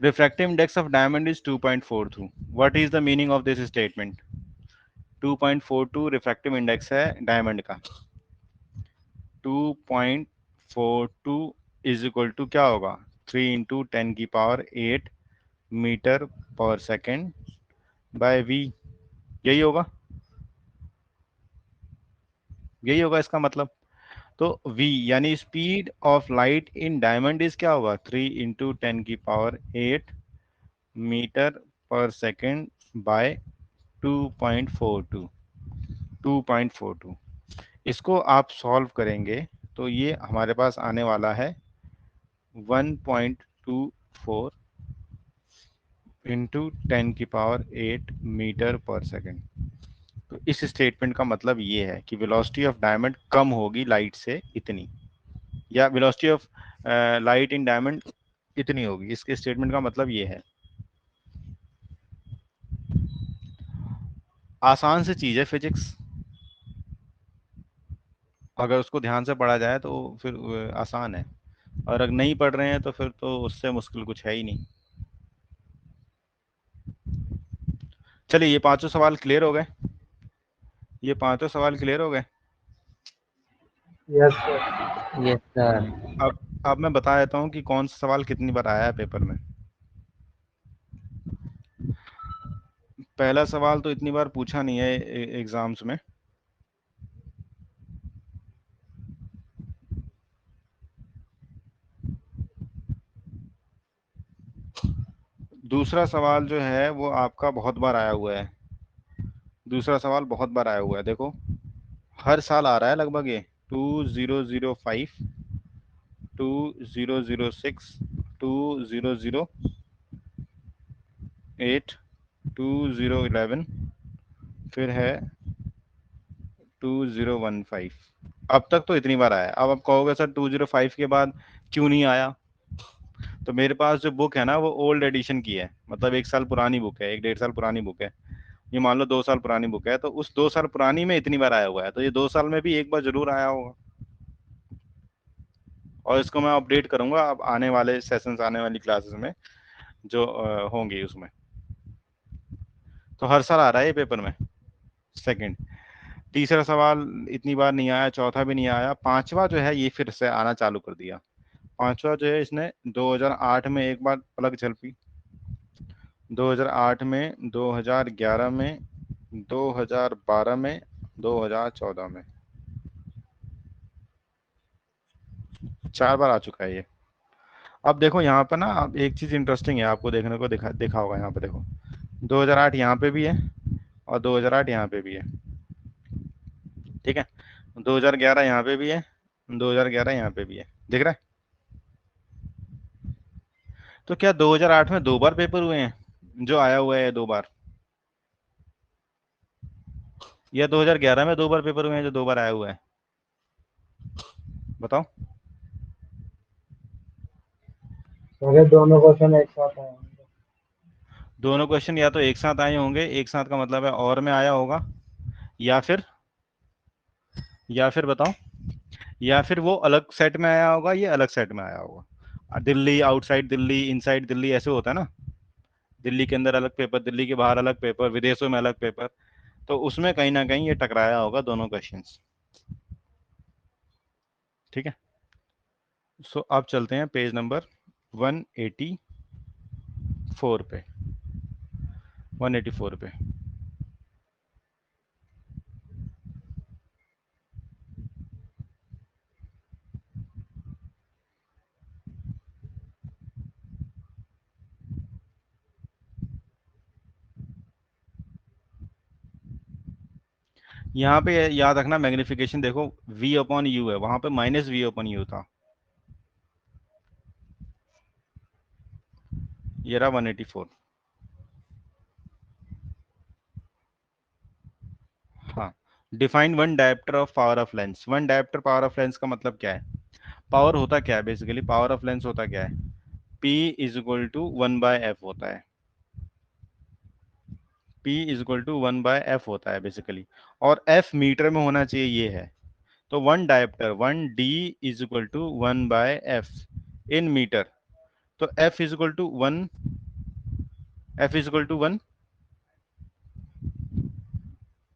Speaker 1: Refractive index of diamond is 2.42। What is the meaning of this statement? 2.42 refractive index है डायमंड का। 2.42 इज इक्वल टू क्या होगा? 3 × 10⁸ मीटर पर सेकेंड बाय वी। यही होगा, यही होगा इसका मतलब। तो v यानी speed of light in diamond is क्या होगा? 3 × 10⁸ मीटर पर सेकेंड बाय 2.42। 2.42 इसको आप सॉल्व करेंगे तो ये हमारे पास आने वाला है 1.24 × 10⁸ मीटर पर सेकेंड। तो इस स्टेटमेंट का मतलब ये है कि वेलोसिटी ऑफ डायमंड कम होगी लाइट से इतनी, या velocity of light in diamond इतनी होगी। इसके स्टेटमेंट का मतलब ये है। आसान सी चीज है फिजिक्स, अगर उसको ध्यान से पढ़ा जाए तो फिर आसान है, और अगर नहीं पढ़ रहे हैं तो फिर तो उससे मुश्किल कुछ है ही नहीं। चलिए ये पांचों सवाल क्लियर हो गए, ये पांचों सवाल क्लियर हो गए।
Speaker 2: Yes sir.
Speaker 3: Yes sir.
Speaker 1: अब मैं बता देता हूँ कि कौन सा सवाल कितनी बार आया है पेपर में। पहला सवाल तो इतनी बार पूछा नहीं है एग्जाम्स में। दूसरा सवाल जो है वो आपका बहुत बार आया हुआ है। दूसरा सवाल बहुत बार आया हुआ है, देखो हर साल आ रहा है लगभग ये। 2005, 2006, 2008, 2011, फिर है 2015। अब तक तो इतनी बार आया है। अब आप कहोगे सर 205 के बाद क्यों नहीं आया? तो मेरे पास जो बुक है ना वो ओल्ड एडिशन की है, मतलब 1 साल पुरानी बुक है, 1 1.5 साल पुरानी बुक है। ये मान लो 2 साल पुरानी बुक है, तो उस 2 साल पुरानी में इतनी बार आया हुआ है, तो ये 2 साल में भी एक बार जरूर आया होगा। और इसको मैं अपडेट करूंगा अब आने वाले सेशंस, आने वाली क्लासेस में जो होंगी उसमें। तो हर साल आ रहा है ये पेपर में। सेकंड, तीसरा सवाल इतनी बार नहीं आया, चौथा भी नहीं आया, पांचवा जो है ये फिर से आना चालू कर दिया। पांचवा जो है इसने 2008 में एक बार पलक झलकी, 2008 में, 2011 में, 2012 में, 2014 में, 4 बार आ चुका है ये। अब देखो यहाँ पर ना, अब एक चीज इंटरेस्टिंग है आपको देखने को देखा होगा यहाँ पे, देखो 2008 यहाँ पे भी है और 2008 यहाँ पे भी है, ठीक है। 2011 यहाँ पे भी है, 2011 यहाँ पे भी है, दिख रहा है? तो क्या 2008 में 2 बार पेपर हुए हैं जो आया हुआ है 2 बार, या 2011 में 2 बार पेपर हुए हैं जो 2 बार आया हुआ है? बताओ।
Speaker 2: सर ये दोनों क्वेश्चन एक साथ आए होंगे।
Speaker 1: दोनों क्वेश्चन या तो एक साथ आए होंगे, एक साथ का मतलब है और में आया होगा, या फिर, या फिर बताओ, या फिर वो अलग सेट में आया होगा, ये अलग सेट में आया होगा। दिल्ली, आउटसाइड दिल्ली, इनसाइड दिल्ली, ऐसे होता है ना। दिल्ली के अंदर अलग पेपर, दिल्ली के बाहर अलग पेपर, विदेशों में अलग पेपर। तो उसमें कहीं ना कहीं ये टकराया होगा दोनों क्वेश्चंस, ठीक है। सो अब चलते हैं पेज नंबर 184 पे, 184 पे। यहाँ पे याद रखना मैग्निफिकेशन, देखो v अपॉन यू है, वहां पे -v अपॉन यू था। ये रहा 184। हाँ, define one dioptre of power of lens. One dioptre power of lens का मतलब क्या है? पावर होता क्या है बेसिकली? पावर ऑफ लेंस होता क्या है? P is equal to 1/f होता है, P is equal to 1/f होता है बेसिकली, और F मीटर में होना चाहिए, ये है। तो 1 dioptre 1D is equal to 1/f in metre. तो F is equal to 1, F is equal to 1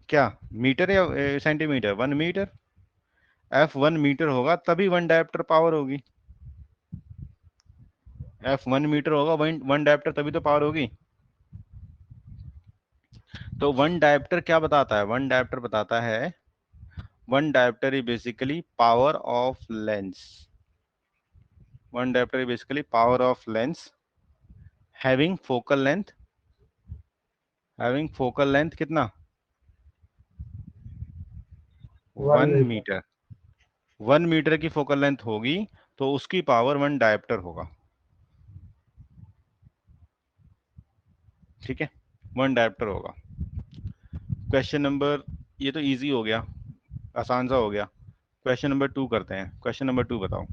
Speaker 1: क्या मीटर या सेंटीमीटर? 1 मीटर। F 1 मीटर होगा तभी 1 डायप्टर पावर होगी। F 1 मीटर होगा, 1 डायप्टर तभी तो पावर होगी। तो 1 डायप्टर क्या बताता है? 1 डायप्टर बताता है, 1 dioptre is basically power of lens. 1 dioptre is basically power of lens having focal length कितना? 1
Speaker 2: 1
Speaker 1: मीटर। 1 मीटर की फोकल लेंथ होगी तो उसकी पावर 1 डायप्टर होगा। ठीक है, 1 डायप्टर होगा। क्वेश्चन नंबर, ये तो इजी हो गया, आसान सा हो गया। क्वेश्चन नंबर 2 करते हैं। क्वेश्चन नंबर 2 बताओ।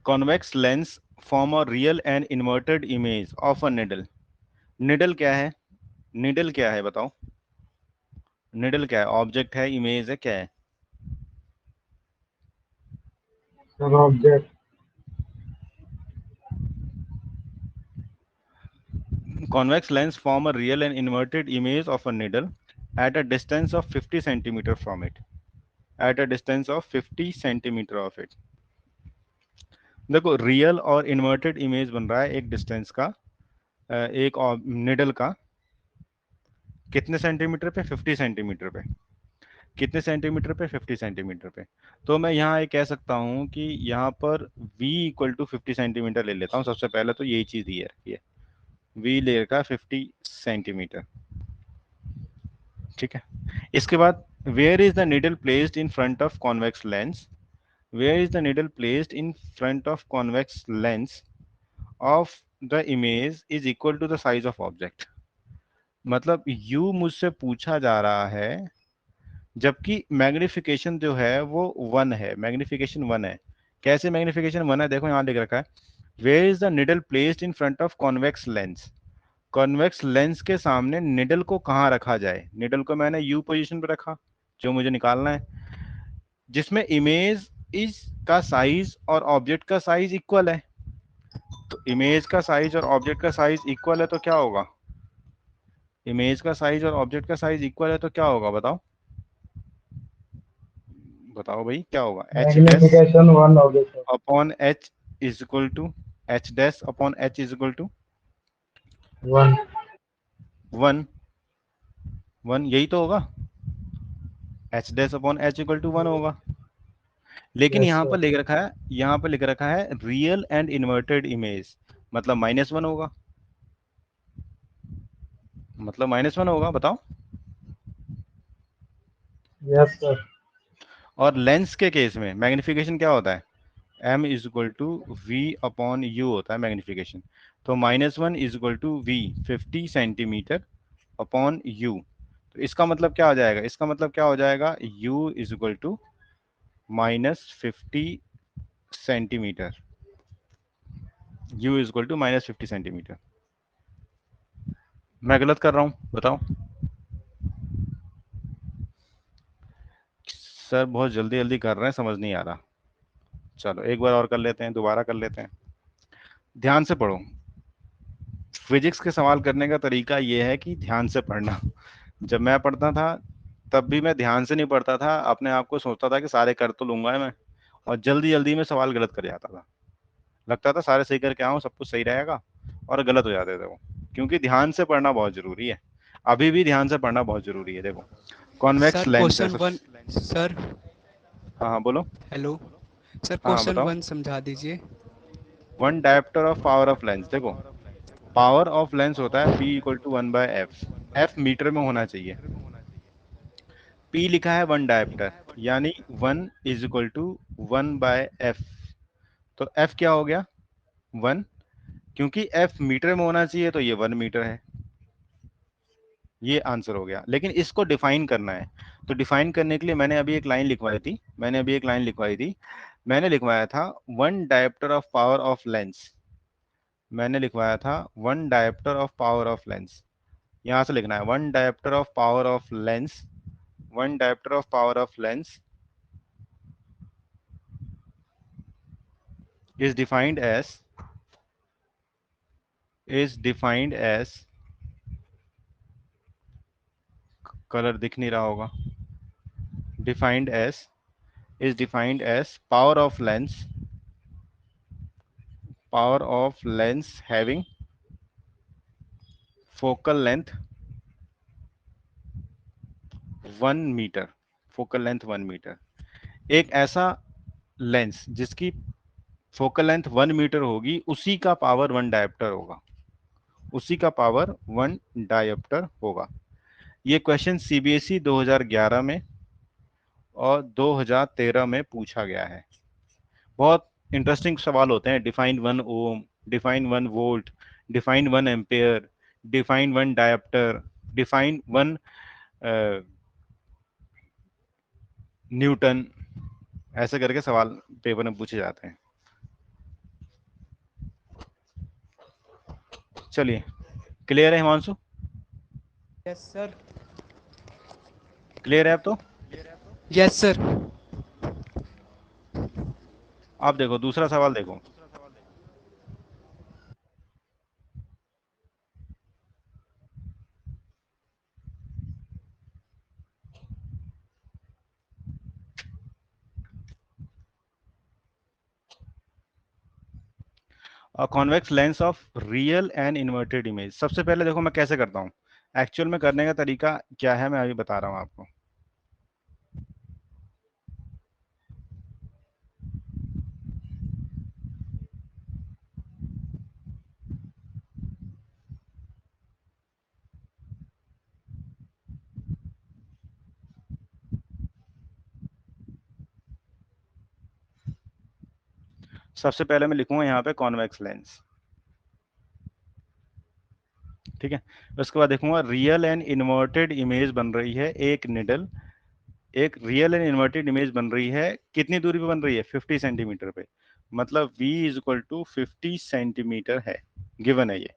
Speaker 1: Convex lens form a real and inverted image of a needle. Needle क्या है? निडल क्या है बताओ? निडल क्या है? ऑब्जेक्ट है, इमेज है, क्या है?
Speaker 2: Sir object.
Speaker 1: Convex lens form a real and inverted image of a needle at a distance of 50 centimeter from it. At a distance of 50 centimeter of it. देखो, रियल और इन्वर्टेड इमेज बन रहा है एक डिस्टेंस का, एक निडल का, कितने सेंटीमीटर पे? 50 सेंटीमीटर पे। कितने सेंटीमीटर पे? 50 सेंटीमीटर पे। तो मैं यहाँ ये कह सकता हूँ कि यहाँ पर v इक्वल टू 50 सेंटीमीटर ले लेता हूँ। सबसे पहले तो यही चीज दी है, ये v ले रखा 50 सेंटीमीटर। ठीक है, इसके बाद where is the needle placed in front of convex lens? Where is the needle placed in front of convex lens of the image is equal to the size of object. मतलब यू मुझसे पूछा जा रहा है जबकि मैग्निफिकेशन जो है वो 1 है, मैग्निफिकेशन 1 है। कैसे मैग्निफिकेशन 1 है? देखो यहाँ लिख रखा है, where is the needle placed in front of convex lens. Convex lens के सामने निडल को कहाँ रखा जाए? निडल को मैंने यू पोजीशन पे रखा, जो मुझे निकालना है, जिसमें इमेज इज का साइज और ऑब्जेक्ट का साइज इक्वल है। तो इमेज का साइज और ऑब्जेक्ट का साइज इक्वल है तो क्या होगा? इमेज का साइज और ऑब्जेक्ट का साइज इक्वल है तो क्या होगा? बताओ बताओ भाई, क्या होगा? एच डैश
Speaker 2: मैग्निफिकेशन 1 होगी sir.
Speaker 1: Upon H is equal to, H dash upon H is equal to
Speaker 2: 1।
Speaker 1: 1। 1 यही तो होगा, H dash upon H equal to 1 होगा। लेकिन
Speaker 2: यस
Speaker 1: यहाँ पर
Speaker 2: सर।
Speaker 1: लिख रखा है, यहाँ पर लिख रखा है रियल एंड इन्वर्टेड इमेज, मतलब -1 होगा। मतलब -1 होगा, बताओ।
Speaker 2: Yes sir.
Speaker 1: और लेंस के केस में मैग्निफिकेशन क्या होता है? m is equal to V upon U होता है मैग्निफिकेशन। तो -1 is equal to V 50 centimetre upon U. तो इसका मतलब क्या हो जाएगा? इसका मतलब क्या हो जाएगा? u is equal to -50 centimetre. u is equal to -50 centimetre. मैं गलत कर रहा हूं? बताओ सर, बहुत जल्दी जल्दी कर रहे हैं, समझ नहीं आ रहा। चलो एक बार और कर लेते हैं, दोबारा कर लेते हैं। ध्यान से पढ़ो। फिजिक्स के सवाल करने का तरीका ये है कि ध्यान से पढ़ना। जब मैं पढ़ता था तब भी मैं ध्यान से नहीं पढ़ता था, अपने आप को सोचता था कि सारे कर तो लूंगा मैं, और जल्दी जल्दी में सवाल गलत कर जाता था। लगता था सारे सही करके आऊं, सब कुछ सही रहेगा, और गलत हो जाते थे वो। क्योंकि ध्यान से पढ़ना बहुत जरूरी है, अभी भी ध्यान से पढ़ना बहुत जरूरी है। देखो, कॉन्वेक्स
Speaker 4: सर
Speaker 1: लेंस है
Speaker 4: क्वेश्चन वन। सर
Speaker 1: हाँ हाँ बोलो।
Speaker 4: हेलो। सर
Speaker 1: हाँ हाँ
Speaker 4: क्वेश्चन
Speaker 1: बताओ।
Speaker 4: वन समझा दीजिए।
Speaker 1: 1 dioptre of power of lens. देखो, पावर ऑफ लेंस होता है P equal to 1/f। f metre में होना चाहिए। P लिखा है 1 डायप्टर, यानी 1 इज इक्वल टू 1/f। तो f क्या हो गया? 1। क्योंकि f मीटर में होना चाहिए तो ये 1 मीटर है। ये आंसर हो गया। लेकिन इसको डिफाइन करना है, तो डिफाइन करने के लिए मैंने अभी एक लाइन लिखवाई थी, मैंने लिखवाया था 1 dioptre of power of lens, मैंने लिखवाया था 1 dioptre of power of lens. यहां से लिखना है 1 dioptre of power of lens, 1 dioptre of power of lens is defined as colour दिख नहीं रहा होगा, defined as is defined as power of lens having focal length 1 metre, focal length 1 metre. एक ऐसा लेंस जिसकी फोकल लेंथ 1 मीटर होगी, उसी का पावर 1 डायोप्टर होगा, उसी का पावर 1 डायोप्टर होगा। ये क्वेश्चन सीबीएसई 2011 में और 2013 में पूछा गया है। बहुत इंटरेस्टिंग सवाल होते हैं। Define 1 ohm, define 1 volt, define 1 ampere, define 1 dioptre, define 1 newton, ऐसे करके सवाल पेपर में पूछे जाते हैं। चलिए, क्लियर है हिमांशु?
Speaker 4: Yes sir.
Speaker 1: क्लियर है अब तो?
Speaker 4: Yes sir.
Speaker 1: आप देखो दूसरा सवाल देखो। Convex lens of real and inverted image. सबसे पहले देखो मैं कैसे करता हूँ, एक्चुअल में करने का तरीका क्या है मैं अभी बता रहा हूँ आपको। सबसे पहले मैं लिखूंगा यहाँ पे कॉन्वेक्स लेंस, ठीक है। उसके बाद देखूंगा रियल एंड इन्वर्टेड इमेज बन रही है, एक निडल, एक रियल एंड इन्वर्टेड इमेज बन रही है, कितनी दूरी पे बन रही है? 50 सेंटीमीटर पे, मतलब v is equal to 50 centimetre है, गिवन है ये।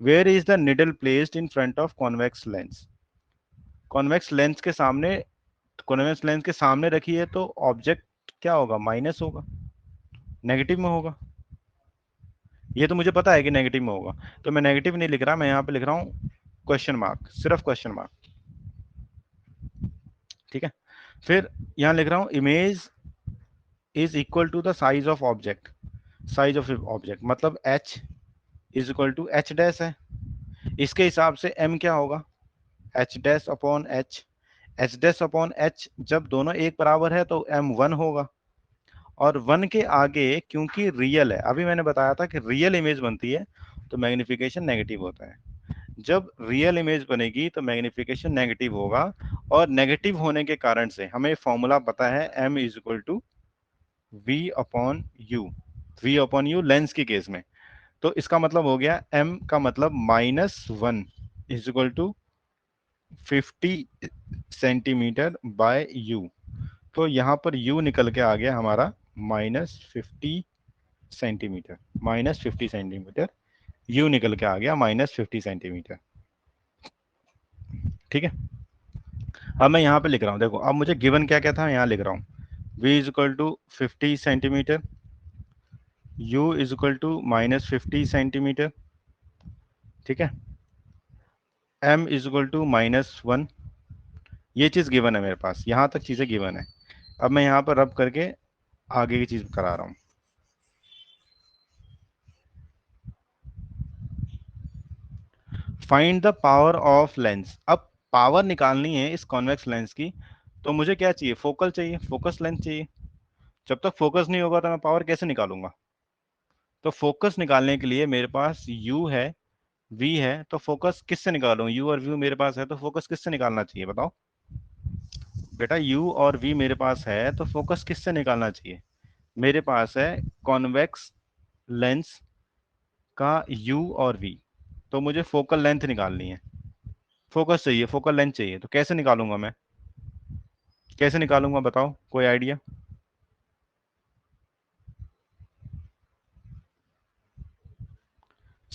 Speaker 1: Where is the needle placed in front of convex lens? Convex lens के सामने, कॉन्वेक्स लेंस के सामने रखी है तो ऑब्जेक्ट क्या होगा? माइनस होगा, नेगेटिव में होगा। ये तो मुझे पता है कि नेगेटिव में होगा, तो मैं नेगेटिव नहीं लिख रहा, मैं यहाँ पे लिख रहा हूँ क्वेश्चन मार्क, सिर्फ क्वेश्चन मार्क, ठीक है। फिर यहाँ लिख रहा हूँ image is equal to the size of object, size of object मतलब h is equal to h dash है, इसके हिसाब से m क्या होगा? h dash upon h, h dash upon h जब दोनों एक बराबर है तो m 1 होगा, और 1 के आगे क्योंकि रियल है, अभी मैंने बताया था कि रियल इमेज बनती है तो मैग्निफिकेशन नेगेटिव होता है। जब रियल इमेज बनेगी तो मैग्निफिकेशन नेगेटिव होगा, और नेगेटिव होने के कारण से हमें फॉर्मूला पता है m is equal to v upon U, v upon U lens के केस में। तो इसका मतलब हो गया m का मतलब -1 is equal to 50 centimetre by u। तो यहाँ पर u निकल के आ गया हमारा -50 सेंटीमीटर, -50 सेंटीमीटर, u निकल के आ गया -50 सेंटीमीटर, ठीक है। अब मैं यहाँ पे लिख रहा हूँ, देखो अब मुझे गिवन क्या क्या था, यहाँ लिख रहा हूँ v is equal to 50 centimetre, u is equal to -50 centimetre, ठीक है, m इज इक्वल टू -1, ये चीज गिवन है मेरे पास, यहाँ तक चीजें गिवन है। अब मैं यहाँ पर रब करके आगे की चीज करा रहा हूँ। Find the power of lens. अब पावर निकालनी है इस कॉन्वेक्स लेंस की, तो मुझे क्या चाहिए? फोकल चाहिए, फोकस लेंथ चाहिए। जब तक फोकस नहीं होगा तो मैं पावर कैसे निकालूंगा? तो फोकस निकालने के लिए मेरे पास u है, v है, तो फोकस किससे निकालूं? u और v मेरे पास है तो फोकस किससे निकालना चाहिए बताओ बेटा? u और v मेरे पास है तो फोकस किससे निकालना चाहिए? मेरे पास है कॉन्वेक्स लेंस का u और v, तो मुझे फोकल लेंथ निकालनी है, फोकस चाहिए, फोकल लेंथ चाहिए, तो कैसे निकालूंगा मैं? कैसे निकालूंगा बताओ, कोई आइडिया?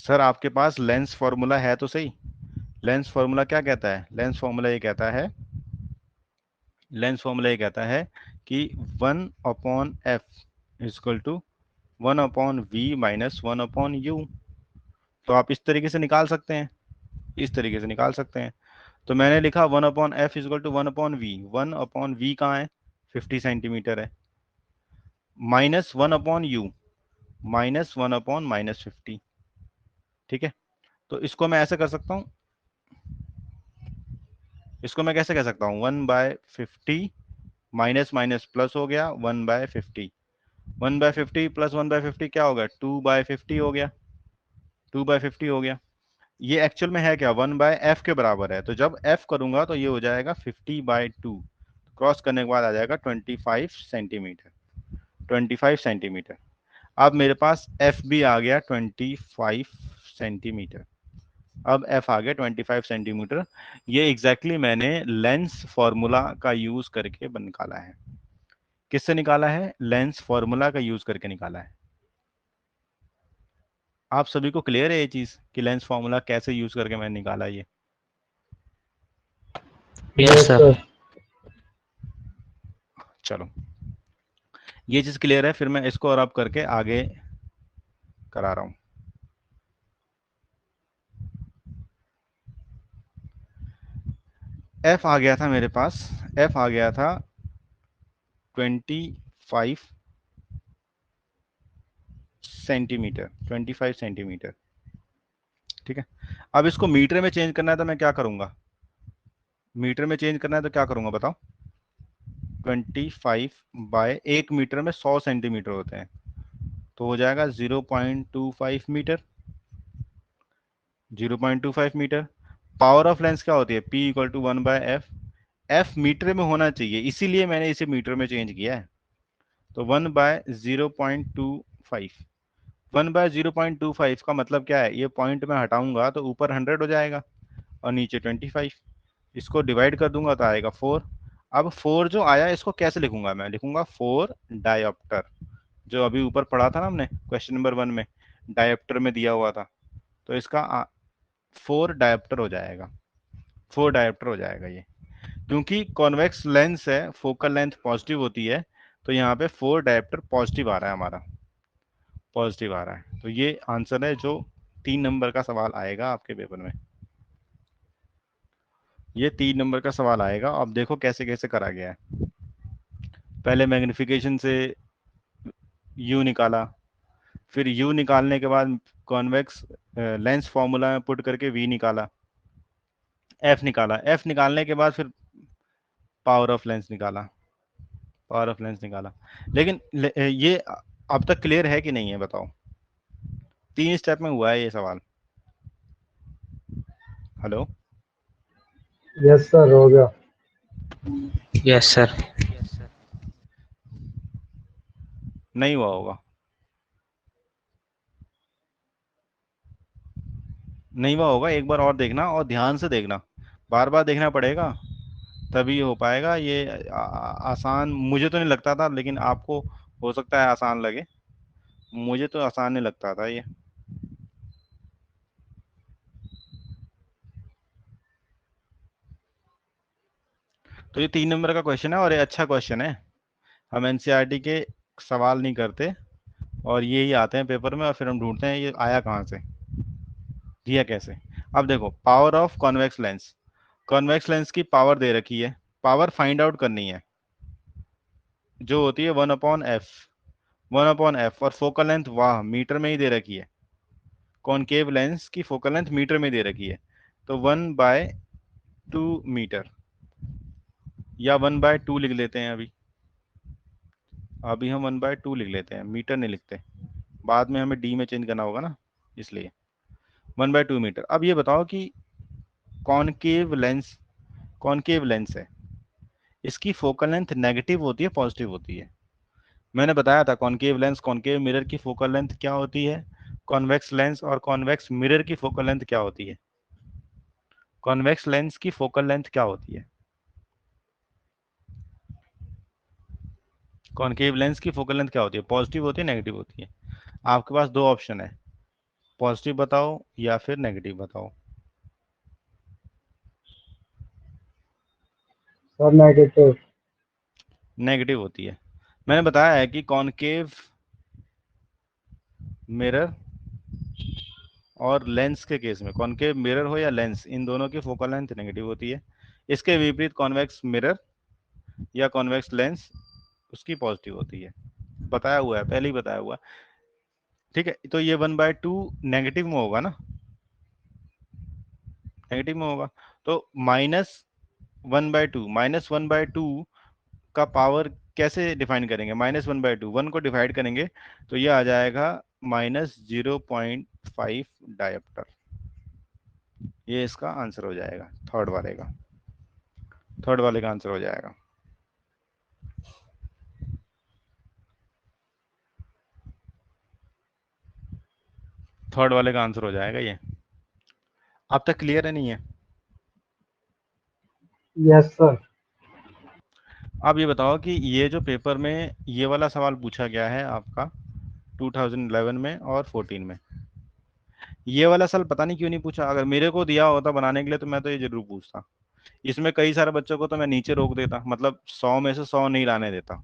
Speaker 1: सर आपके पास लेंस फॉर्मूला है तो सही। लेंस फॉर्मूला क्या कहता है? लेंस फॉर्मूला ये कहता है, लेंस फॉर्मूला ये कहता है कि 1/f equal to 1/v minus 1/u। तो आप इस तरीके से निकाल सकते हैं, इस तरीके से निकाल सकते हैं। तो मैंने लिखा 1/f equal to 1/v। 1/v कहाँ है? 50 सेंटीमीटर है। Minus 1/u, minus 1/-50। ठीक है, तो इसको मैं ऐसे कर सकता हूँ, इसको मैं कैसे कह सकता हूँ? 1/50 माइनस माइनस प्लस हो गया 1/50। 1/50 प्लस 1/50 क्या हो गया? 2/50 हो गया, 2/50 हो गया। ये एक्चुअल में है क्या? 1/f के बराबर है। तो जब f करूंगा तो ये हो जाएगा 50/2। क्रॉस करने के बाद आ जाएगा 25 सेंटीमीटर, 25 सेंटीमीटर। अब मेरे पास f भी आ गया 25 सेंटीमीटर। अब f आ गया 25 सेंटीमीटर। ये एग्जैक्टली मैंने लेंस फॉर्मूला का यूज करके निकाला है। किससे निकाला है? लेंस फॉर्मूला का यूज करके निकाला है। आप सभी को क्लियर है ये चीज कि लेंस फॉर्मूला कैसे यूज करके मैंने निकाला ये?
Speaker 3: Yes sir.
Speaker 1: चलो, ये चीज क्लियर है। फिर मैं इसको और अब करके आगे करा रहा हूं। f आ गया था मेरे पास, f आ गया था 25 सेंटीमीटर, 25 सेंटीमीटर। ठीक है, अब इसको मीटर में चेंज करना है तो मैं क्या करूंगा? मीटर में चेंज करना है तो क्या करूंगा बताओ? 25/1 मीटर में 100 सेंटीमीटर होते हैं, तो हो जाएगा 0.25 metre. 0.25 metre. Power of lens क्या होती है? P equal to 1/f। f metre में होना चाहिए, इसीलिए मैंने इसे मीटर में चेंज किया है। तो 1/0.25, 1/0.25 का मतलब क्या है? ये पॉइंट में हटाऊंगा तो ऊपर 100 हो जाएगा और नीचे 25। इसको डिवाइड कर दूंगा तो आएगा 4। अब 4 जो आया इसको कैसे लिखूंगा? मैं लिखूंगा 4 डायोप्टर, जो अभी ऊपर पढ़ा था ना हमने क्वेश्चन नंबर 1 में, डायोप्टर में दिया हुआ था। तो इसका 4 डायोप्टर हो जाएगा, 4 डायोप्टर हो जाएगा ये। क्योंकि कॉन्वेक्स लेंस है, फोकल लेंथ पॉजिटिव होती है, तो यहाँ पे 4 डायोप्टर पॉजिटिव आ रहा है, हमारा पॉजिटिव आ रहा है। तो ये आंसर है जो 3 नंबर का सवाल आएगा आपके पेपर में। ये 3 नंबर का सवाल आएगा। अब देखो कैसे कैसे करा गया है। पहले मैग्निफिकेशन से यू निकाला, फिर यू निकालने के बाद कॉन्वेक्स लेंस फॉर्मूला में पुट करके वी निकाला, एफ निकाला, एफ निकालने के बाद फिर पावर ऑफ लेंस निकाला, पावर ऑफ लेंस निकाला। लेकिन ये अब तक क्लियर है कि नहीं है बताओ? 3 स्टेप में हुआ है ये सवाल। हेलो,
Speaker 2: यस सर, हो गया।
Speaker 3: Yes sir.
Speaker 1: नहीं हुआ होगा, नहीं हुआ होगा। एक बार और देखना और ध्यान से देखना, बार बार देखना पड़ेगा तभी हो पाएगा ये। आसान मुझे तो नहीं लगता था, लेकिन आपको हो सकता है आसान लगे। मुझे तो आसान नहीं लगता था ये। तो ये 3 नंबर का क्वेश्चन है और ये अच्छा क्वेश्चन है। हम एनसीईआरटी के सवाल नहीं करते और ये ही आते हैं पेपर में, और फिर हम ढूंढते हैं ये आया कहाँ से, दिया कैसे। अब देखो, power of convex lens, convex lens की पावर दे रखी है, पावर फाइंड आउट करनी है, जो होती है 1/f, 1/f। और फोकल लेंथ वाह मीटर में ही दे रखी है, कॉनकेव लेंस की फोकल लेंथ मीटर में दे रखी है। तो 1/2 मीटर, या 1/2 लिख लेते हैं अभी। अभी हम 1/2 लिख लेते हैं, मीटर नहीं लिखते, बाद में हमें डी में चेंज करना होगा ना, इसलिए 1/2 मीटर। अब ये बताओ कि कॉनकेव लेंस, कॉनकेव लेंस है, इसकी फोकल लेंथ नेगेटिव होती है पॉजिटिव होती है? मैंने बताया था कॉनकेव लेंस, कॉनकेव मिरर की फोकल लेंथ क्या होती है, कॉन्वेक्स लेंस और कॉन्वेक्स मिरर की फोकल लेंथ क्या होती है? कॉन्वेक्स लेंस की फोकल लेंथ क्या होती है? कॉनकेव लेंस की फोकल लेंथ क्या होती है? पॉजिटिव होती है नेगेटिव होती है? आपके पास दो ऑप्शन है, पॉजिटिव बताओ या फिर नेगेटिव बताओ।
Speaker 2: Sir negative.
Speaker 1: नेगेटिव होती है। मैंने बताया है कि कॉनकेव मिरर और लेंस के केस में, कॉनकेव मिरर हो या लेंस, इन दोनों की फोकल लेंथ नेगेटिव होती है। इसके विपरीत कॉन्वेक्स मिरर या कॉन्वेक्स लेंस उसकी पॉजिटिव होती है। बताया हुआ है, पहले ही बताया हुआ है। ठीक है, तो ये 1/2 नेगेटिव में होगा ना, नेगेटिव में होगा। तो -1/2 का पावर कैसे डिफाइन करेंगे? -1/2, 1 को डिवाइड करेंगे तो ये आ जाएगा -0.5 डायोप्टर। ये इसका आंसर हो जाएगा, थर्ड वाले का आंसर हो जाएगा। थर्ड वाले का आंसर हो जाएगा ये। अब तक क्लियर है नहीं है?
Speaker 2: Yes sir.
Speaker 1: अब ये बताओ कि ये जो पेपर में ये वाला सवाल पूछा गया है आपका 2011 में और 14 में, ये वाला सवाल पता नहीं क्यों नहीं पूछा। अगर मेरे को दिया होता बनाने के लिए तो मैं तो ये जरूर पूछता। इसमें कई सारे बच्चों को तो मैं नीचे रोक देता, मतलब 100 में से 100 नहीं लाने देता।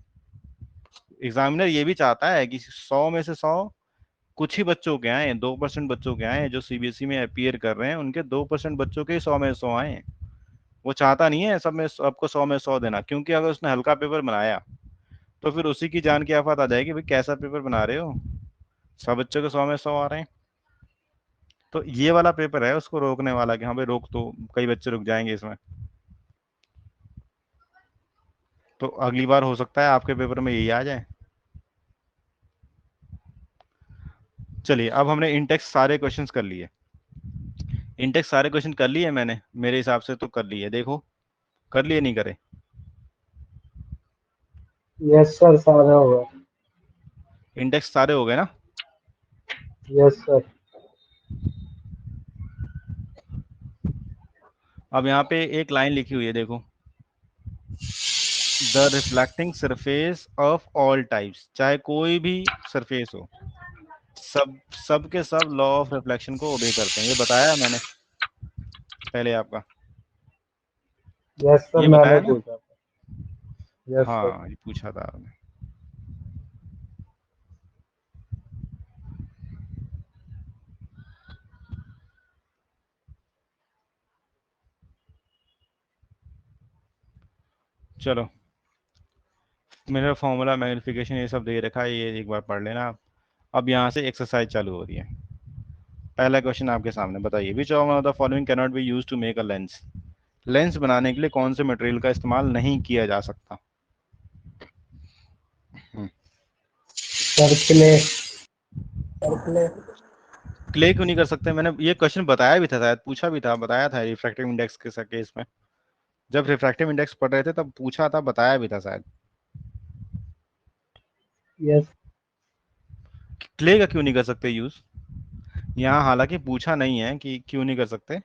Speaker 1: एग्जामिनर ये भी चाहता है कि 100 में से 100 कुछ ही बच्चों के आए, 2% बच्चों के आए जो सीबीएसई में अपीयर कर रहे हैं, उनके 2% बच्चों के 100 में 100 आए। वो चाहता नहीं है सब में सबको 100 में 100 देना, क्योंकि अगर उसने हल्का पेपर बनाया तो फिर उसी की जान की आफत आ जाएगी, भाई कैसा पेपर बना रहे हो, सब बच्चों के 100 में 100 आ रहे हैं। तो ये वाला पेपर है उसको रोकने वाला कि हाँ भाई रोक, तो कई बच्चे रुक जाएंगे इसमें। तो अगली बार हो सकता है आपके पेपर में यही आ जाए। चलिए, अब हमने इंटेक्स सारे क्वेश्चंस कर लिए, इंटेक्स सारे क्वेश्चन कर लिए मैंने, मेरे हिसाब से तो कर लिए। देखो कर लिए नहीं करे?
Speaker 2: यस सर, सारा होगा।
Speaker 1: इंडेक्स सारे हो गए ना?
Speaker 2: Yes sir.
Speaker 1: अब यहाँ पे एक लाइन लिखी हुई है, देखो, the reflecting surface of all types, चाहे कोई भी सरफेस हो, सब के सब लॉ ऑफ रिफ्लेक्शन को ओबे करते हैं। ये बताया मैंने पहले आपका,
Speaker 2: यस सर,
Speaker 1: ये
Speaker 2: मैंने
Speaker 1: बताया ना?
Speaker 2: पूछा था। Yes sir.
Speaker 1: हाँ, ये पूछा था आपने। चलो, मेरा फॉर्मूला, मैग्निफिकेशन, ये सब दे रखा है, ये एक बार पढ़ लेना आप। अब यहाँ से एक्सरसाइज चालू हो रही है। पहला क्वेश्चन आपके सामने, बताइए which of the following can not be use to make a lens. Lens बनाने के लिए कौन से मटेरियल का इस्तेमाल नहीं किया जा सकता?
Speaker 2: Sir clay.
Speaker 1: क्ले क्यों नहीं कर सकते? मैंने ये क्वेश्चन बताया भी था, शायद पूछा भी था, बताया था रिफ्रैक्टिव इंडेक्स के केस में। जब रिफ्रैक्टिव इंडेक्स पढ़ रहे थे तब पूछा था, बताया भी था शायद।
Speaker 2: यस।
Speaker 1: क्ले का क्यों नहीं कर सकते यूज? यहाँ हालांकि पूछा नहीं है कि क्यों नहीं कर सकते,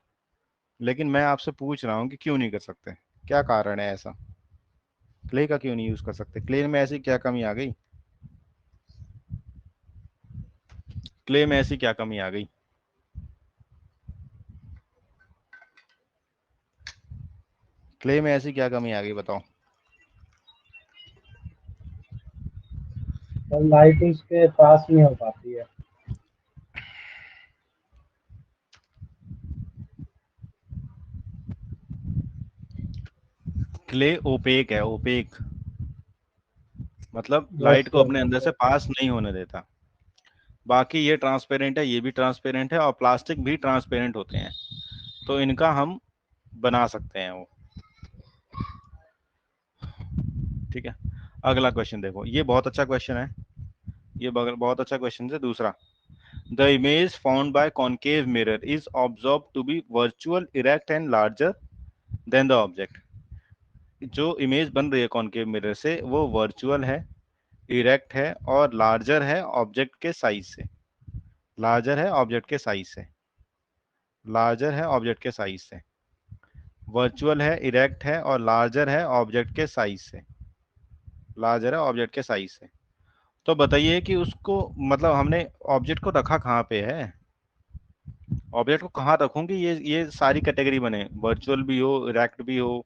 Speaker 1: लेकिन मैं आपसे पूछ रहा हूँ कि क्यों नहीं कर सकते, क्या कारण है ऐसा? क्ले का क्यों नहीं यूज कर सकते? क्ले में ऐसी क्या कमी आ गई? क्ले में ऐसी क्या कमी आ गई? क्ले में ऐसी क्या कमी आ गई, बताओ।
Speaker 2: सर लाइट उसके पास नहीं हो पाती है।
Speaker 1: क्ले ओपेक है, ओपेक मतलब
Speaker 2: यस
Speaker 1: लाइट को
Speaker 2: सर।
Speaker 1: अपने अंदर से पास नहीं होने देता। बाकी ये ट्रांसपेरेंट है, ये भी ट्रांसपेरेंट है, और प्लास्टिक भी ट्रांसपेरेंट होते हैं, तो इनका हम बना सकते हैं वो। ठीक है, अगला क्वेश्चन देखो, ये बहुत अच्छा क्वेश्चन है, ये बहुत अच्छा क्वेश्चन है। दूसरा, the image found by concave mirror is observe to be virtual, erect and larger than the object. जो इमेज बन रही है कॉनकेव मिरर से वो वर्चुअल है, इरेक्ट है और लार्जर है ऑब्जेक्ट के साइज से। लार्जर है ऑब्जेक्ट के साइज से, लार्जर है ऑब्जेक्ट के साइज से। वर्चुअल है, इरेक्ट है और लार्जर है ऑब्जेक्ट के साइज से, लार्जर है ऑब्जेक्ट के साइज से। तो बताइए कि उसको, मतलब हमने ऑब्जेक्ट को रखा कहाँ पे है? ऑब्जेक्ट को कहाँ रखूं कि ये सारी कैटेगरी बने, वर्चुअल भी हो, इरेक्ट भी हो,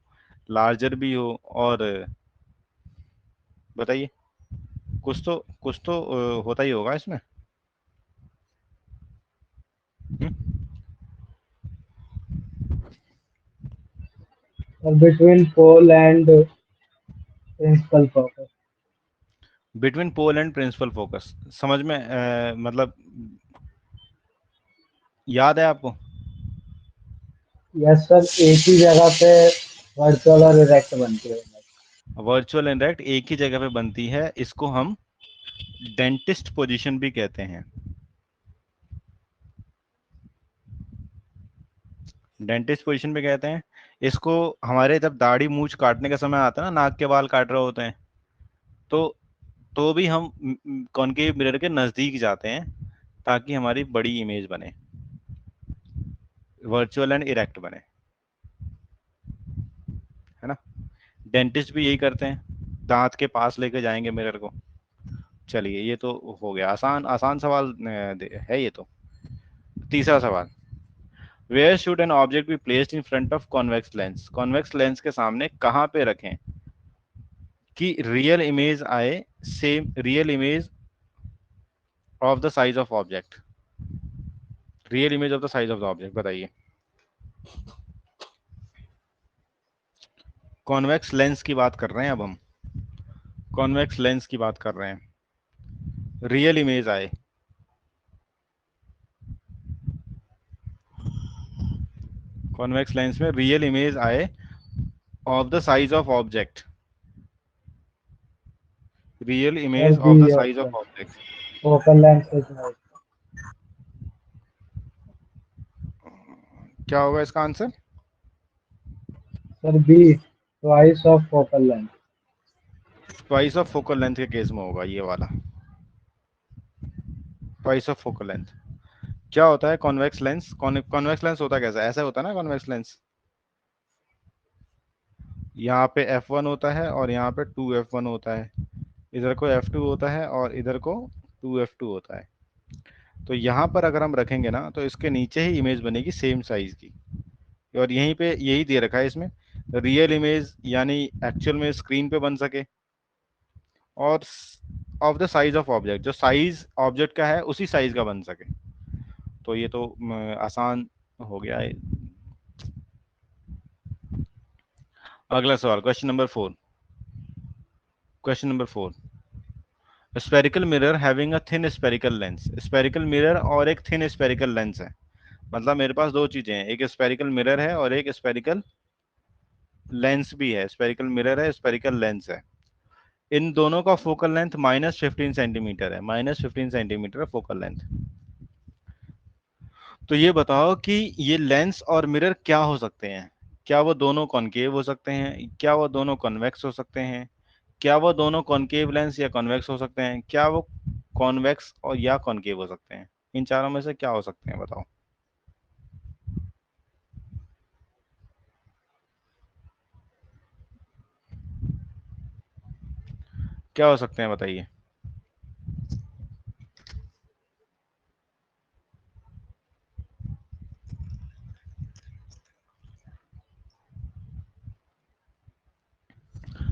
Speaker 1: लार्जर भी हो, और बताइए, कुछ तो होता ही होगा इसमें।
Speaker 2: Between pole and principal focus.
Speaker 1: Between pole and principal focus, समझ में मतलब याद है आपको?
Speaker 2: यस सर, एक ही जगह पे वर्चुअल और इरेक्ट बनती है।
Speaker 1: वर्चुअल एंड डायरेक्ट एक ही जगह पे बनती है, इसको हम डेंटिस्ट पोजीशन भी कहते हैं। डेंटिस्ट पोजीशन भी कहते हैं इसको। हमारे जब दाढ़ी मूंछ काटने का समय आता है ना, नाक के बाल काट रहे होते हैं, तो भी हम कॉनकेव मिरर के नजदीक जाते हैं ताकि हमारी बड़ी इमेज बने, वर्चुअल एंड इरेक्ट बने, है ना। डेंटिस्ट भी यही करते हैं, दांत के पास लेके जाएंगे मिरर को। चलिए, ये तो हो गया, आसान आसान सवाल है ये तो। तीसरा सवाल, where should an object be placed in front of convex lens? Convex lens के सामने कहाँ पे रखें कि रियल इमेज आए, same real image of the size of object, real image of the size of the object, बताइए। कॉन्वेक्स लेंस की बात कर रहे हैं अब हम, कॉन्वेक्स लेंस की बात कर रहे हैं, रियल इमेज आए, कॉन्वेक्स लेंस में रियल इमेज आए of the size of object, real
Speaker 2: sir
Speaker 1: image of the
Speaker 2: be
Speaker 1: size
Speaker 2: option,
Speaker 1: of object.
Speaker 2: Focal length से size।
Speaker 1: क्या होगा इसका answer?
Speaker 2: Sir B, twice of focal length.
Speaker 1: Twice of focal length के केस में होगा ये वाला, ट्वाइस ऑफ फोकल लेंथ। क्या होता है कॉन्वेक्स लेंस? कॉन्वेक्स लेंस होता कैसा है? ऐसा होता है ना कॉन्वेक्स लेंस, यहाँ पे f1 होता है और यहाँ पे 2f1 होता है, इधर को f2 होता है और इधर को 2f2 होता है। तो यहाँ पर अगर हम रखेंगे ना, तो इसके नीचे ही इमेज बनेगी सेम साइज की, और यहीं पे यही दे रखा है इसमें, रियल इमेज यानी एक्चुअल में स्क्रीन पे बन सके, और of the size of object, जो साइज ऑब्जेक्ट का है उसी साइज का बन सके। तो ये तो आसान हो गया है। अगला सवाल, question number 4। Question number 4, spherical mirror having a thin spherical lens. Spherical mirror और एक थिन स्पेरिकल लेंस है, मतलब मेरे पास दो चीजें हैं, एक स्पेरिकल मिरर है और एक स्पेरिकल लेंस भी है। स्पेरिकल मिरर है, स्पेरिकल लेंस है, इन दोनों का फोकल लेंथ -15 सेंटीमीटर है, -15 सेंटीमीटर फोकल लेंथ। तो ये बताओ कि ये लेंस और मिरर क्या हो सकते हैं? क्या वो दोनों कॉनकेव हो सकते हैं? क्या वो दोनों कॉन्वेक्स हो सकते हैं? क्या वो दोनों कॉनकेव लेंस या कॉन्वेक्स हो सकते हैं? क्या वो कॉन्वेक्स और या कॉनकेव हो सकते हैं? इन चारों में से क्या हो सकते हैं, बताओ। क्या हो सकते हैं, बताइए।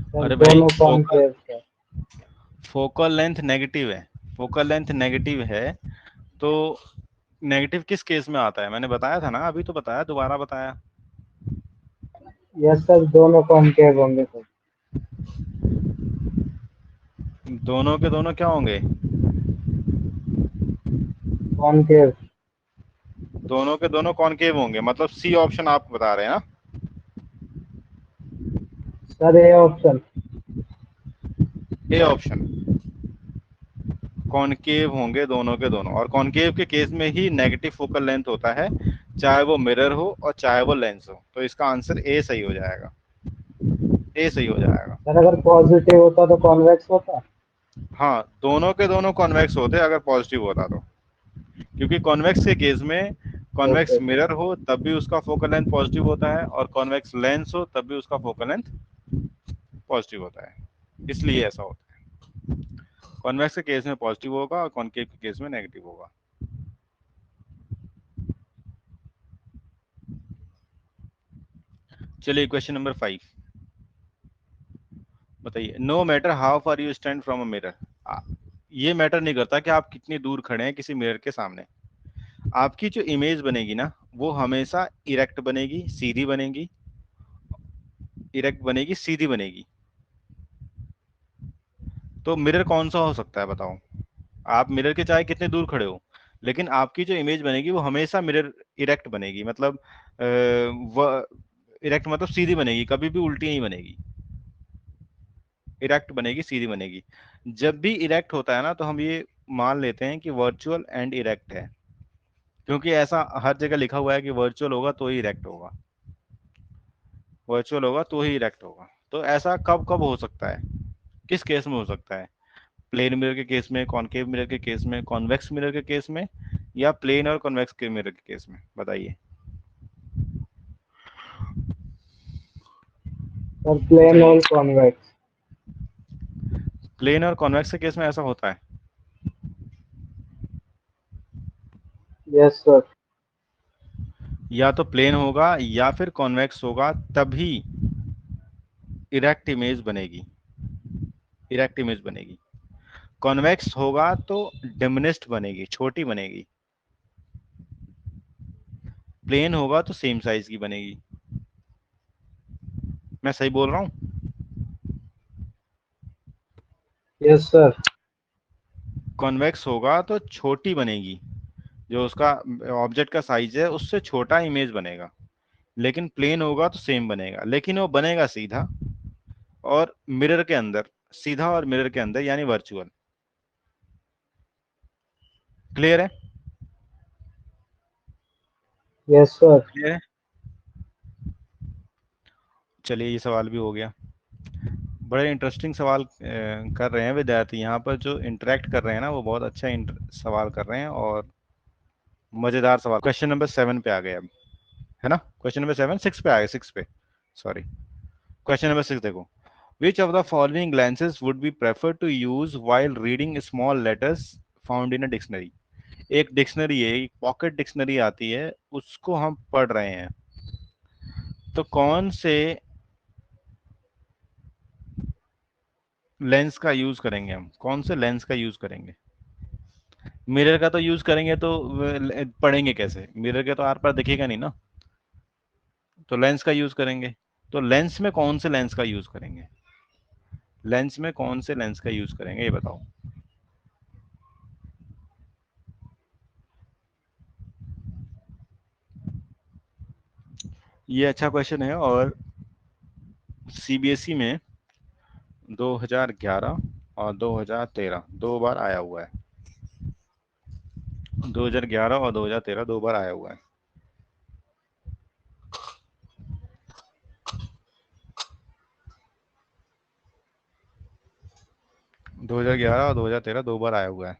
Speaker 2: सर
Speaker 1: अरे भाई,
Speaker 2: दोनों concave sir.
Speaker 1: Focal length negative है, फोकल लेंथ नेगेटिव है, तो नेगेटिव किस केस में आता है? मैंने बताया था ना, अभी तो बताया, दोबारा बताया।
Speaker 2: यस सर, दोनों कॉनकेव होंगे सर।
Speaker 1: दोनों के दोनों क्या होंगे?
Speaker 2: कॉनकेव।
Speaker 1: दोनों के दोनों कॉनकेव होंगे, मतलब सी ऑप्शन आप बता रहे हैं ना?
Speaker 2: Sir A option.
Speaker 1: A option, concave होंगे दोनों के दोनों, और कॉनकेव के केस में ही नेगेटिव फोकल लेंथ होता है, चाहे वो मिरर हो और चाहे वो लेंस हो। तो इसका आंसर ए सही हो जाएगा, ए सही हो जाएगा।
Speaker 2: सर अगर पॉजिटिव होता तो कॉन्वेक्स होता।
Speaker 1: हाँ, दोनों के दोनों कॉन्वेक्स होते अगर पॉजिटिव होता तो, क्योंकि कॉन्वेक्स के केस में कॉन्वेक्स
Speaker 2: ओके।
Speaker 1: मिरर हो तब भी उसका फोकल लेंथ पॉजिटिव होता है, और कॉन्वेक्स लेंस हो तब भी उसका फोकल लेंथ पॉजिटिव होता है, इसलिए ऐसा होता है। कॉन्वेक्स के केस में पॉजिटिव होगा और कॉनकेव के केस में नेगेटिव होगा। चलिए क्वेश्चन नंबर 5 बताइए। No matter how far you stand from a mirror, ये मैटर नहीं करता कि आप कितनी दूर खड़े हैं किसी मिरर के सामने, आपकी जो इमेज बनेगी ना वो हमेशा इरेक्ट बनेगी, सीधी बनेगी, इरेक्ट बनेगी, सीधी बनेगी। तो मिरर कौन सा हो सकता है बताओ? आप मिरर के चाहे कितने दूर खड़े हो, लेकिन आपकी जो इमेज बनेगी वो हमेशा मिरर इरेक्ट बनेगी, मतलब इरेक्ट मतलब सीधी बनेगी, कभी भी उल्टी नहीं बनेगी, इरेक्ट बनेगी, सीधी बनेगी। जब भी इरेक्ट होता है ना तो हम ये मान लेते हैं कि वर्चुअल एंड इरेक्ट है, क्योंकि ऐसा हर जगह लिखा हुआ है कि वर्चुअल होगा तो ही इरेक्ट होगा, वर्चुअल होगा तो ही इरेक्ट होगा। तो ऐसा कब कब हो सकता है, किस केस में हो सकता है? प्लेन मिरर के केस में, कॉनकेव मिरर के केस में, कॉन्वेक्स मिरर के केस में, या प्लेन और कॉन्वेक्स के मिरर के केस में? बताइए
Speaker 2: सर प्लेन
Speaker 1: बताइए।
Speaker 2: और कॉन्वेक्स।
Speaker 1: प्लेन और कॉन्वेक्स के केस में ऐसा होता है?
Speaker 2: Yes sir.
Speaker 1: या तो प्लेन होगा या फिर कॉन्वेक्स होगा, तभी इरेक्ट इमेज बनेगी, इरेक्ट इमेज बनेगी। कॉन्वेक्स होगा तो डिमिनिस्ड बनेगी, छोटी बनेगी। प्लेन होगा तो सेम साइज की बनेगी। मैं सही बोल रहा हूँ?
Speaker 2: Yes sir.
Speaker 1: कॉन्वेक्स होगा तो छोटी बनेगी, जो उसका ऑब्जेक्ट का साइज है उससे छोटा इमेज बनेगा। लेकिन प्लेन होगा तो सेम बनेगा, लेकिन वो बनेगा सीधा और मिरर के अंदर, सीधा और मिरर के अंदर, यानी वर्चुअल। क्लियर है?
Speaker 2: Yes sir.
Speaker 1: क्लियर है। चलिए ये सवाल भी हो गया। बड़े इंटरेस्टिंग सवाल कर रहे हैं विद्यार्थी यहाँ पर, जो इंटरेक्ट कर रहे हैं ना वो बहुत अच्छा सवाल कर रहे हैं और मजेदार सवाल। क्वेश्चन नंबर 7 पे आ गए अब, है ना? क्वेश्चन नंबर 7, 6 पे आ गए, 6 पे, सॉरी। क्वेश्चन नंबर 6 देखो। Which of the following lenses would be preferred to use while reading small letters found in a dictionary? एक डिक्शनरी है, एक पॉकेट डिक्शनरी आती है, उसको हम पढ़ रहे हैं, तो कौन से लेंस का यूज करेंगे हम, कौन से लेंस का यूज करेंगे? मिरर का तो यूज करेंगे तो पढ़ेंगे कैसे? मिरर के तो आर पार दिखेगा नहीं ना, तो लेंस का यूज करेंगे। तो लेंस में कौन से लेंस का यूज करेंगे? लेंस में कौन से लेंस का यूज करेंगे ये बताओ। ये अच्छा क्वेश्चन है और सीबीएसई में 2011 और 2013 दो बार आया हुआ है। 2011 और 2013 दो बार आया हुआ है। दो हजार ग्यारह और 2013 दो बार आया हुआ है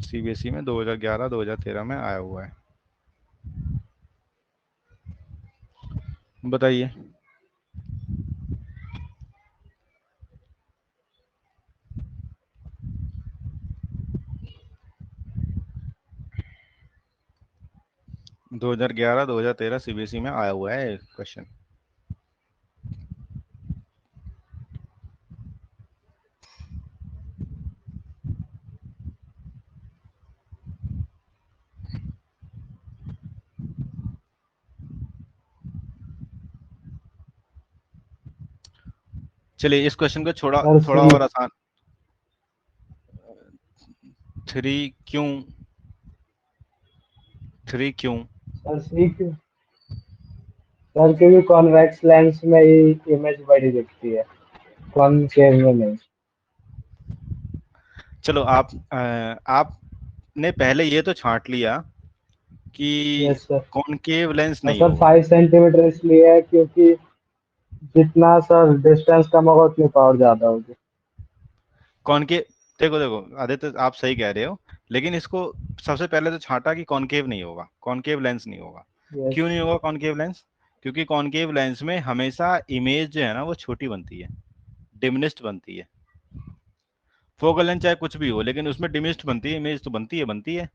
Speaker 1: सीबीएसई में, 2011 2013 में आया हुआ है। बताइए। दो हजार ग्यारह 2013 सीबीएसई में आया हुआ है क्वेश्चन। चलिए इस क्वेश्चन को छोड़ा,
Speaker 2: सर
Speaker 1: थोड़ा
Speaker 2: सी।
Speaker 1: और आसान। थ्री क्यों? थ्री क्यों?
Speaker 2: सर सी क्यों? सर क्योंकि कॉन्वेक्स लेंस में ही इमेज बड़ी दिखती है, कॉनकेव में नहीं।
Speaker 1: चलो आपने पहले ये तो छांट लिया कि
Speaker 2: यस सर।
Speaker 1: कॉनकेव लेंस
Speaker 2: और
Speaker 1: नहीं
Speaker 2: सर
Speaker 1: होगा।
Speaker 2: 5 सेंटीमीटर इसलिए है क्योंकि जितना सर डिस्टेंस कम होगा उतनी पावर ज्यादा होगी।
Speaker 1: कॉनकेव, देखो देखो आदित्य आप सही कह रहे हो, लेकिन इसको सबसे पहले तो छांटा कि कॉनकेव नहीं होगा, कॉनकेव लेंस नहीं होगा।
Speaker 2: यस।
Speaker 1: क्यों नहीं होगा कॉनकेव लेंस? क्योंकि कॉनकेव लेंस में हमेशा इमेज जो है ना वो छोटी बनती है, डिमिनिस्ड बनती है। फोकल लेंथ चाहे कुछ भी हो, लेकिन उसमें डिमिनिस्ड बनती है, इमेज तो बनती है, बनती है।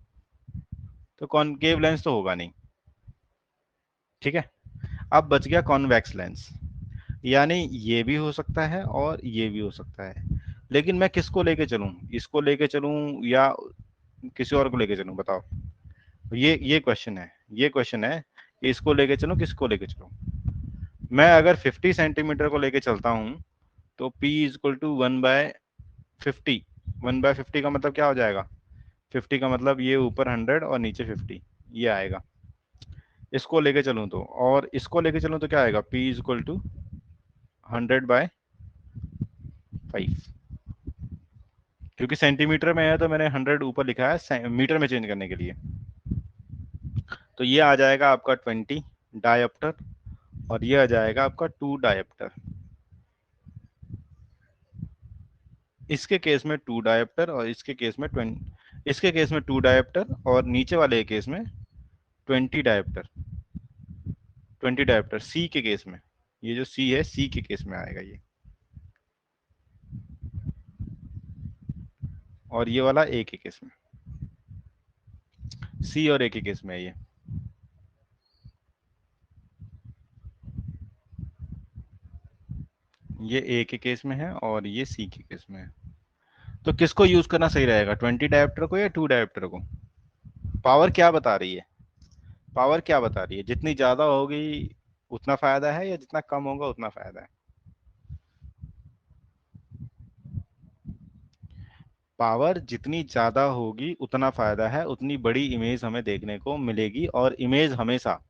Speaker 1: तो कॉनकेव लेंस तो होगा नहीं। ठीक है। अब बच गया कॉन्वेक्स लेंस, यानी ये भी हो सकता है और ये भी हो सकता है, लेकिन मैं किसको लेके चलूं, इसको लेके चलूं या किसी और को लेके चलूं, बताओ। ये क्वेश्चन है, ये क्वेश्चन है कि इसको लेके चलूं किसको लेके चलूं। मैं अगर 50 सेंटीमीटर को लेके चलता हूं तो P इज इक्वल टू 1/50। 1/50 का मतलब क्या हो जाएगा, 50 का मतलब ये ऊपर 100 और नीचे 50, ये आएगा। इसको लेके चलूं तो, और इसको लेके चलूं तो क्या आएगा, P इज इक्वल टू 100/5, क्योंकि सेंटीमीटर में है तो मैंने 100 ऊपर लिखा है मीटर में चेंज करने के लिए। तो ये आ जाएगा आपका 20 डायप्टर और ये आ जाएगा आपका 2 डायप्टर। इसके केस में 2 डायप्टर और इसके केस में 20, इसके केस में 2 डायप्टर और नीचे वाले केस में 20 डायप्टर। 20 डायप्टर सी के केस में, ये जो सी है सी के केस में आएगा ये, और ये वाला ए के केस में, सी और ए के केस में है ये ए के केस में है और ये सी के केस में है। तो किसको यूज करना सही रहेगा, 20 डायप्टर को या 2 डायप्टर को। पावर क्या बता रही है, पावर क्या बता रही है, जितनी ज्यादा होगी उतना फायदा है या जितना कम होगा उतना फायदा है। पावर जितनी ज्यादा होगी उतना फायदा है, उतनी बड़ी इमेज हमें देखने को मिलेगी और इमेज हमेशा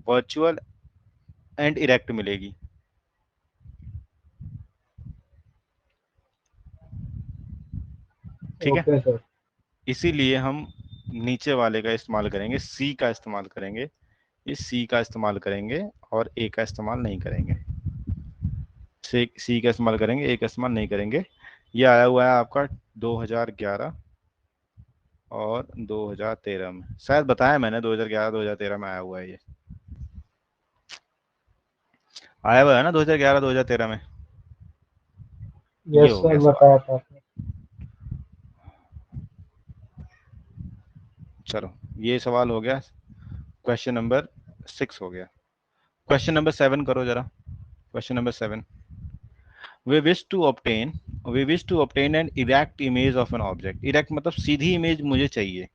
Speaker 1: वर्चुअल एंड इरेक्ट मिलेगी। ठीक है,
Speaker 2: ओके सर।
Speaker 1: इसीलिए हम नीचे वाले का इस्तेमाल करेंगे, सी का इस्तेमाल करेंगे, इस सी का इस्तेमाल करेंगे और ए का इस्तेमाल नहीं करेंगे। सी का इस्तेमाल करेंगे, ए का इस्तेमाल नहीं करेंगे। ये आया हुआ है आपका 2011 और 2013 में, शायद बताया मैंने 2011 2013 में आया हुआ है, ये आया हुआ है ना 2011 2013 में। ये
Speaker 2: यस
Speaker 1: हो
Speaker 2: सर,
Speaker 1: गया सवाल।
Speaker 2: बताया था आपने।
Speaker 1: चलो ये सवाल हो गया, क्वेश्चन नंबर 6 हो गया। क्वेश्चन नंबर 7 करो जरा, question number 7। we wish to obtain we wish to obtain an erect image of an object। erect मतलब सीधी इमेज मुझे चाहिए।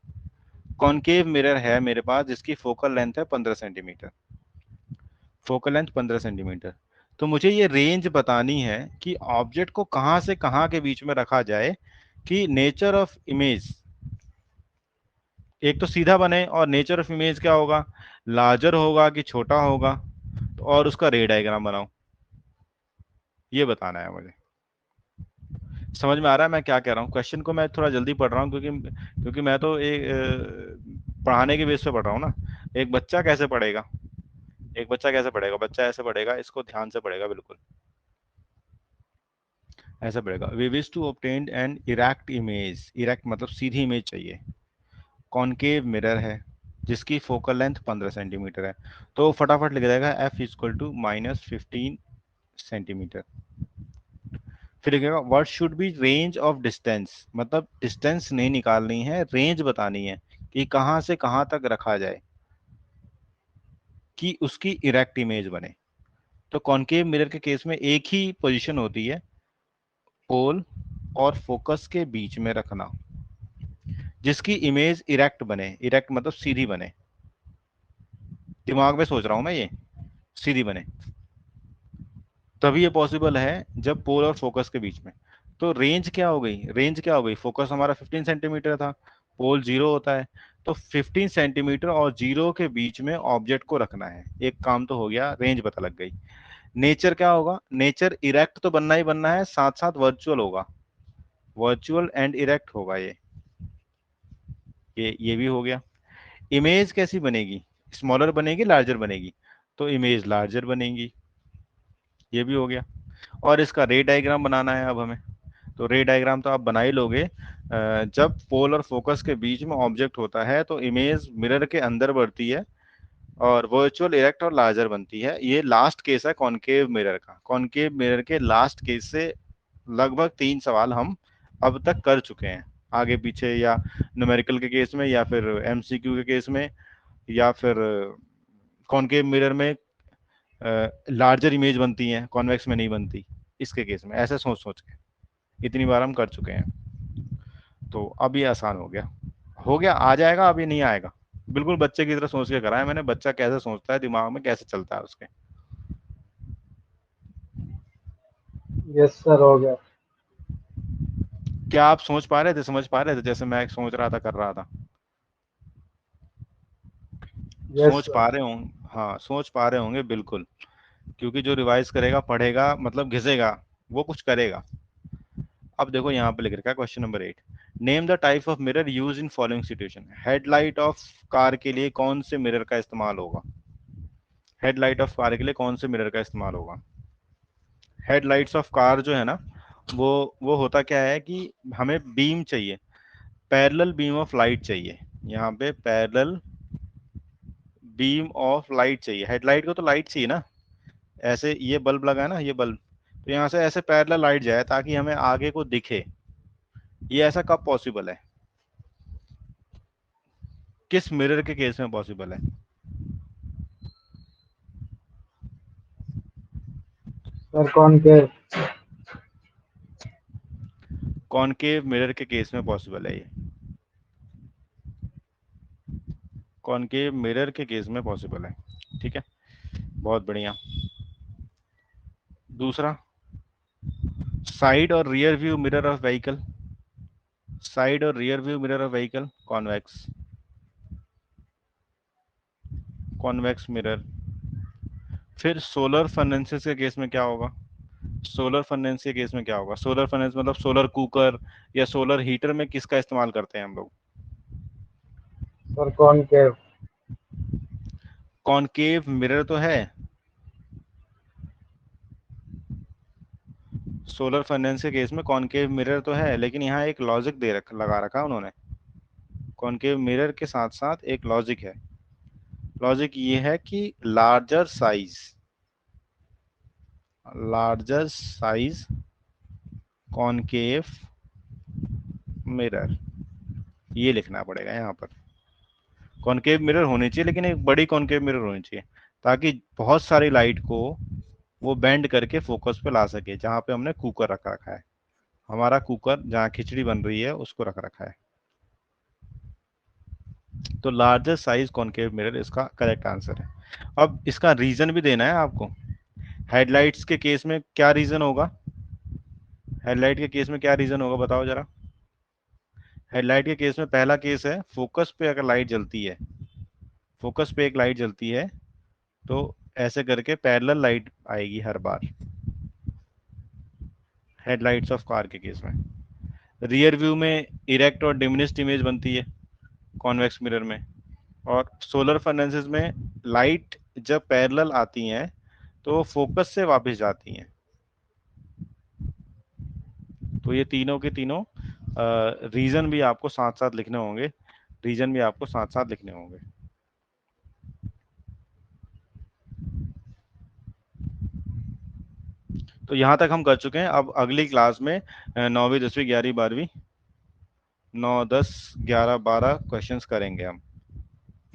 Speaker 1: कॉनकेव मिरर है मेरे पास जिसकी फोकल लेंथ है 15 सेंटीमीटर, फोकल लेंथ 15 सेंटीमीटर। तो मुझे ये रेंज बतानी है कि ऑब्जेक्ट को कहां से कहां के बीच में रखा जाए कि नेचर ऑफ इमेज एक तो सीधा बने, और नेचर ऑफ इमेज क्या होगा, लार्जर होगा कि छोटा होगा, और उसका रे डायग्राम बनाओ। ये बताना है मुझे। समझ में आ रहा है मैं क्या कह रहा हूँ, क्वेश्चन को मैं थोड़ा जल्दी पढ़ रहा हूँ क्योंकि क्योंकि मैं तो एक पढ़ाने के बेस पे पढ़ रहा हूँ ना। एक बच्चा कैसे पढ़ेगा, एक बच्चा कैसे पढ़ेगा, बच्चा ऐसे पढ़ेगा, इसको ध्यान से पढ़ेगा, बिल्कुल ऐसे पढ़ेगा। We wish to obtain an erect image, erect मतलब सीधी इमेज चाहिए। कॉनकेव मिरर है जिसकी फोकल लेंथ 15 सेंटीमीटर है, तो फटाफट लिख देगा f इक्वल टू -15 सेंटीमीटर। फिर लिखेगा what should be range of distance, मतलब डिस्टेंस नहीं निकालनी है, रेंज बतानी है कि कहां से कहां तक रखा जाए कि उसकी इरेक्ट इमेज बने। तो कॉनकेव मिरर के केस में एक ही पोजीशन होती है, पोल और फोकस के बीच में रखना, जिसकी इमेज इरेक्ट बने। इरेक्ट मतलब सीधी बने, दिमाग में सोच रहा हूं मैं, ये सीधी बने, तभी ये पॉसिबल है जब पोल और फोकस के बीच में। तो रेंज क्या हो गई, रेंज क्या हो गई, फोकस हमारा 15 सेंटीमीटर था, पोल 0 होता है, तो 15 सेंटीमीटर और 0 के बीच में ऑब्जेक्ट को रखना है। एक काम तो हो गया, रेंज पता लग गई। नेचर क्या होगा, नेचर इरेक्ट तो बनना ही बनना है, साथ साथ वर्चुअल होगा, वर्चुअल एंड इरेक्ट होगा ये भी हो गया। इमेज कैसी बनेगी, स्मॉलर बनेगी लार्जर बनेगी, तो इमेज लार्जर बनेगी, ये भी हो गया। और इसका रे डायग्राम बनाना है अब हमें, तो रे डायग्राम तो आप बना ही लोगे। जब पोल और फोकस के बीच में ऑब्जेक्ट होता है तो इमेज मिरर के अंदर बढ़ती है और वर्चुअल इरेक्ट और लार्जर बनती है। ये लास्ट केस है कॉनकेव मिरर का। कॉनकेव मिरर के लास्ट केस से लगभग 3 सवाल हम अब तक कर चुके हैं, आगे पीछे, या न्यूमेरिकल के केस में, या फिर एमसीक्यू के केस में, या फिर कॉनकेव मिरर में लार्जर इमेज बनती है, कॉन्वेक्स में नहीं बनती, इसके केस में ऐसे सोच सोच के इतनी बार हम कर चुके हैं। तो अब ये आसान हो गया, आ जाएगा, अब ये नहीं आएगा। बिल्कुल बच्चे की तरह सोच के कराया मैंने, बच्चा कैसे सोचता है, दिमाग में कैसे चलता है उसके।
Speaker 2: यस सर, हो गया।
Speaker 1: क्या आप सोच पा रहे थे, समझ पा रहे थे जैसे मैं सोच रहा था, कर रहा था?
Speaker 2: यस
Speaker 1: सोच
Speaker 2: सर।
Speaker 1: पा रहे होंगे, हाँ सोच पा रहे होंगे बिल्कुल, क्योंकि जो रिवाइज करेगा, पढ़ेगा, मतलब घिसेगा, वो कुछ करेगा। अब देखो यहाँ पे लिख रखा है question number 8, name the type of mirror use in following situation. Headlight of car के लिए कौन से मिरर का इस्तेमाल होगा? हेडलाइट ऑफ कार के लिए कौन से मिरर का इस्तेमाल होगा? हेडलाइट्स ऑफ कार जो है ना, वो होता क्या है कि हमें बीम चाहिए, पैरेलल बीम ऑफ लाइट चाहिए। यहाँ पे पैरेलल बीम ऑफ लाइट चाहिए। हेडलाइट को तो लाइट चाहिए ना, ऐसे ये बल्ब लगा है ना, ये बल्ब, तो यहाँ से ऐसे पैरेलल लाइट जाए ताकि हमें आगे को दिखे। ये ऐसा कब पॉसिबल है, किस मिरर के केस में पॉसिबल है?
Speaker 2: सर कौन के?
Speaker 1: कॉनकेव मिरर के केस में पॉसिबल है ये, कॉनकेव मिरर के केस में पॉसिबल है। ठीक है, बहुत बढ़िया। दूसरा, साइड और rear view mirror of vehicle, side और rear view mirror of vehicle, convex, convex mirror. फिर सोलर फर्नेसेस के केस में क्या होगा? सोलर फर्नेस के केस में क्या होगा? सोलर फर्नेस मतलब सोलर कुकर या सोलर हीटर में किसका इस्तेमाल करते हैं हम लोग?
Speaker 2: सर कौन के?
Speaker 1: कॉनकेव मिरर तो है, सोलर फर्नेस के केस में कॉनकेव मिरर तो है, लेकिन यहाँ एक लॉजिक लगा रखा उन्होंने। कॉनकेव मिरर के साथ साथ एक लॉजिक है, लॉजिक ये है कि लार्जर साइज कॉनकेव मिरर, ये लिखना पड़ेगा यहाँ पर। कॉनकेव मिरर होनी चाहिए, लेकिन एक बड़ी कॉनकेव मिरर होनी चाहिए, ताकि बहुत सारी लाइट को वो बेंड करके फोकस पे ला सके। जहाँ पे हमने कुकर रख रखा है, हमारा कुकर जहाँ खिचड़ी बन रही है उसको रख रखा है। तो लार्जर साइज कॉनकेव मिरर इसका करेक्ट आंसर है। अब इसका रीजन भी देना है आपको। हेडलाइट्स के केस में क्या रीजन होगा? हेडलाइट के केस में क्या रीजन होगा, बताओ जरा। हेडलाइट के केस में पहला केस है, फोकस पे अगर लाइट जलती है, फोकस पे एक लाइट जलती है, तो ऐसे करके पैरेलल लाइट आएगी हर बार, हेडलाइट्स ऑफ कार के केस में। रियर व्यू में इरेक्ट और डिमिनिश्ड इमेज बनती है कॉन्वेक्स मिरर में। और सोलर फर्नेसेस में लाइट जब पैरेलल आती हैं तो वो फोकस से वापस जाती हैं। तो ये तीनों के तीनों रीजन भी आपको साथ साथ लिखने होंगे, रीजन भी आपको साथ साथ लिखने होंगे। तो यहाँ तक हम कर चुके हैं। अब अगली क्लास में 9वीं 10वीं 11वीं 12वीं 9 10 11 12 क्वेश्चंस करेंगे हम।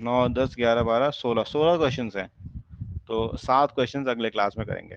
Speaker 1: 9 10 11 12 16 क्वेश्चंस हैं, तो 7 क्वेश्चंस अगले क्लास में करेंगे।